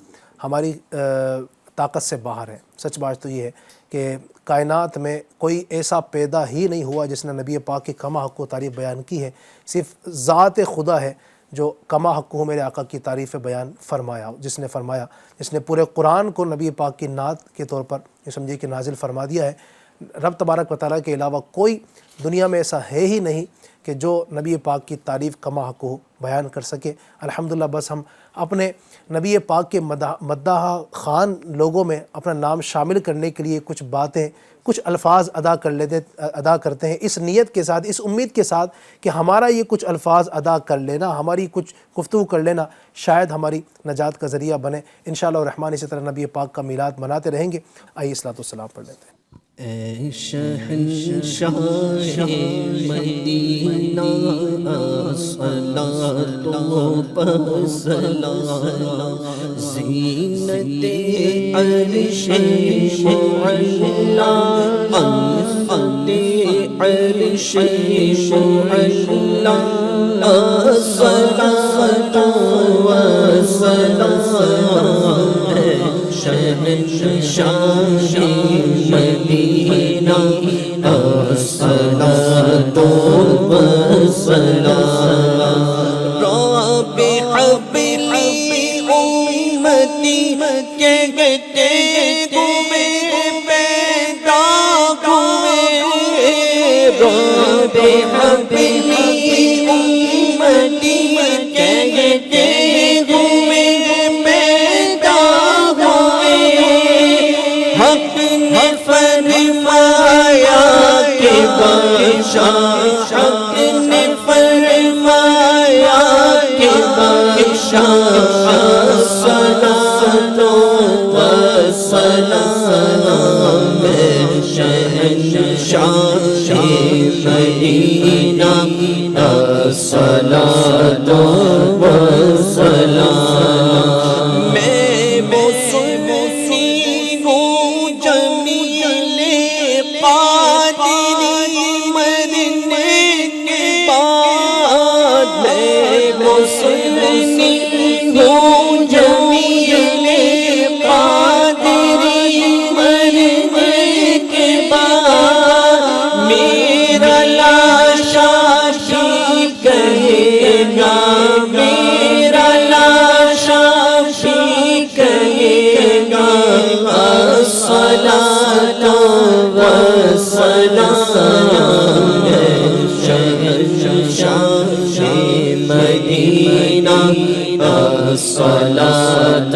ہماری طاقت سے باہر ہے. سچ بات تو یہ ہے کہ کائنات میں کوئی ایسا پیدا ہی نہیں ہوا جس نے نبی پاک کے کما حق کو تعریف بیان کی ہے. صرف ذات خدا ہے جو کما حق میرے آقا کی تعریف بیان فرمایا, جس نے فرمایا, جس نے پورے قرآن کو نبی پاک کی نعت کے طور پر یہ سمجھیے کہ نازل فرما دیا ہے. رب تبارک و تعالیٰ کے علاوہ کوئی دنیا میں ایسا ہے ہی نہیں کہ جو نبی پاک کی تعریف کما حق بیان کر سکے. الحمدللہ بس ہم اپنے نبی پاک کے مداح خان لوگوں میں اپنا نام شامل کرنے کے لیے کچھ باتیں, کچھ الفاظ ادا کرتے ہیں اس نیت کے ساتھ, اس امید کے ساتھ کہ ہمارا یہ کچھ الفاظ ادا کر لینا, ہماری کچھ گفتگو کر لینا شاید ہماری نجات کا ذریعہ بنے. انشاءاللہ الرحمن اسی طرح نبی پاک کا میلاد مناتے رہیں گے. آئیے الصلوۃ والسلام پڑھ لیتے ہیں. اے شہنشاہ مدینہ الصلاۃ و سلام زینت عرش معلا انت عرش معلا الصلاۃ و سلام شہنشاہ مدینہ الصلاۃ والسلام رابع بلی امتی کہتے تمہیں پیدا ہوئے رابع بلی امتی کہتے حق نے فرمایا کہ بادشاہ والسلام میں وہ سنی ہوں جمیل قادری مرنے کے بعد میں وہ سنی ہوں جمیل قادری مرنے کے بعد میرا لاشا بھی کہے گا میرا لاشا بھی کہے گا الصلاۃ والسلام شہنشاہ مدینہ الصلاۃ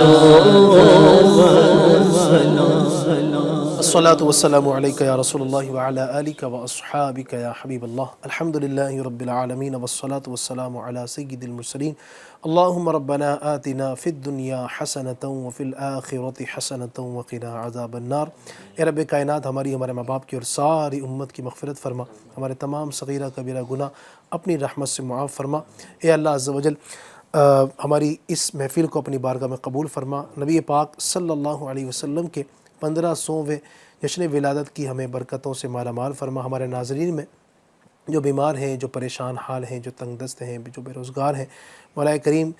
والسلام الصلاة والسلام عليك يا رسول الله وعلى آلك وأصحابك يا حبيب الله الحمد لله رب العالمين والصلاة والسلام على سيد المرسلين اللهم ربنا آتنا في الدنيا حسنة وفي الآخرة حسنة وقنا عذاب النار اے رب کائنات ہماری ہمارے ماں باپ کی اور ساری امت کی مغفرت فرما ہمارے تمام صغیرہ کبیرہ گناہ اپنی رحمت سے معاف فرما اے اللہ عز و جل ہماری اس محفل کو اپنی بارگاہ میں قبول فرما نبی پاک صلی اللہ علیہ وسلم کے 1500ویں جشن ولادت کی ہمیں برکتوں سے مالا مال فرما ہمارے ناظرین میں جو بیمار ہیں جو پریشان حال ہیں جو تنگ دست ہیں جو بے روزگار ہیں مولا کریم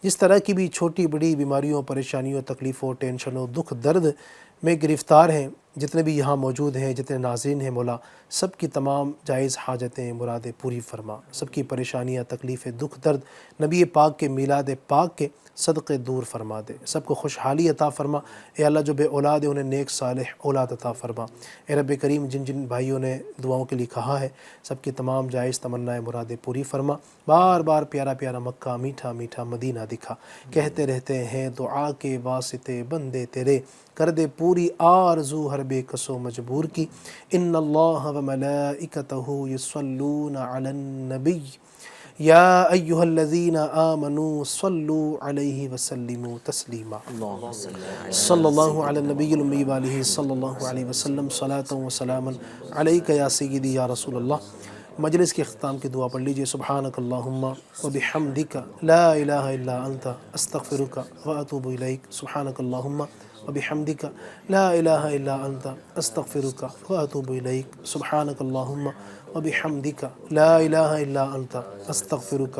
جس طرح کی بھی چھوٹی بڑی بیماریوں پریشانیوں تکلیفوں ٹینشنوں دکھ درد میں گرفتار ہیں جتنے بھی یہاں موجود ہیں جتنے ناظرین ہیں مولا سب کی تمام جائز حاجتیں مرادیں پوری فرما سب کی پریشانیاں تکلیفیں دکھ درد نبی پاک کے میلاد پاک کے صدقے دور فرما دے سب کو خوشحالی عطا فرما اے اللہ جو بے اولاد ہے انہیں نیک صالح اولاد عطا فرما اے رب کریم جن جن بھائیوں نے دعاؤں کے لیے کہا ہے سب کی تمام جائز تمنائیں مرادیں پوری فرما بار بار پیارا پیارا مکہ میٹھا میٹھا مدینہ دکھا کہتے رہتے ہیں دعا کے واسطے بندے تیرے کر دے پوری آرزو ہر بے کسو مجبور کی ان اللہ و ملائکتہ یصلون علی النبی یا ایہا الذین آمنوا صلوا علیہ وسلموا تسلیما صلی اللہ علی النبی الامی وآلہ صلی اللہ علیہ وسلم صلاۃ و سلاما علیک یا سیدی یا رسول اللہ مجلس کے اختتام کی دعا پڑھ لیجئے سبحانک اللہم وبحمدک لا الہ الا انت استغفرک واتوب الیک سبحانک اللہم وبحمدک لا الہ الا انت استغفرک واتوب الیک سبحانک اللہم وبحمدک لا الہ الا انت استغفرک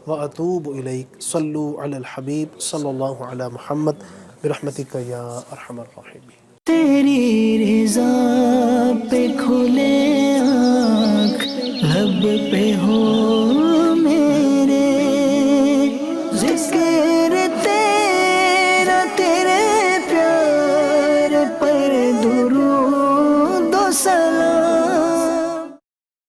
واتوب الیک صلو علی الحبیب صلی اللہ علی محمد برحمتک یا ارحم الراحمین تیری رضا پہ کھلے آنکھ لب پہ ہو میرے ذکر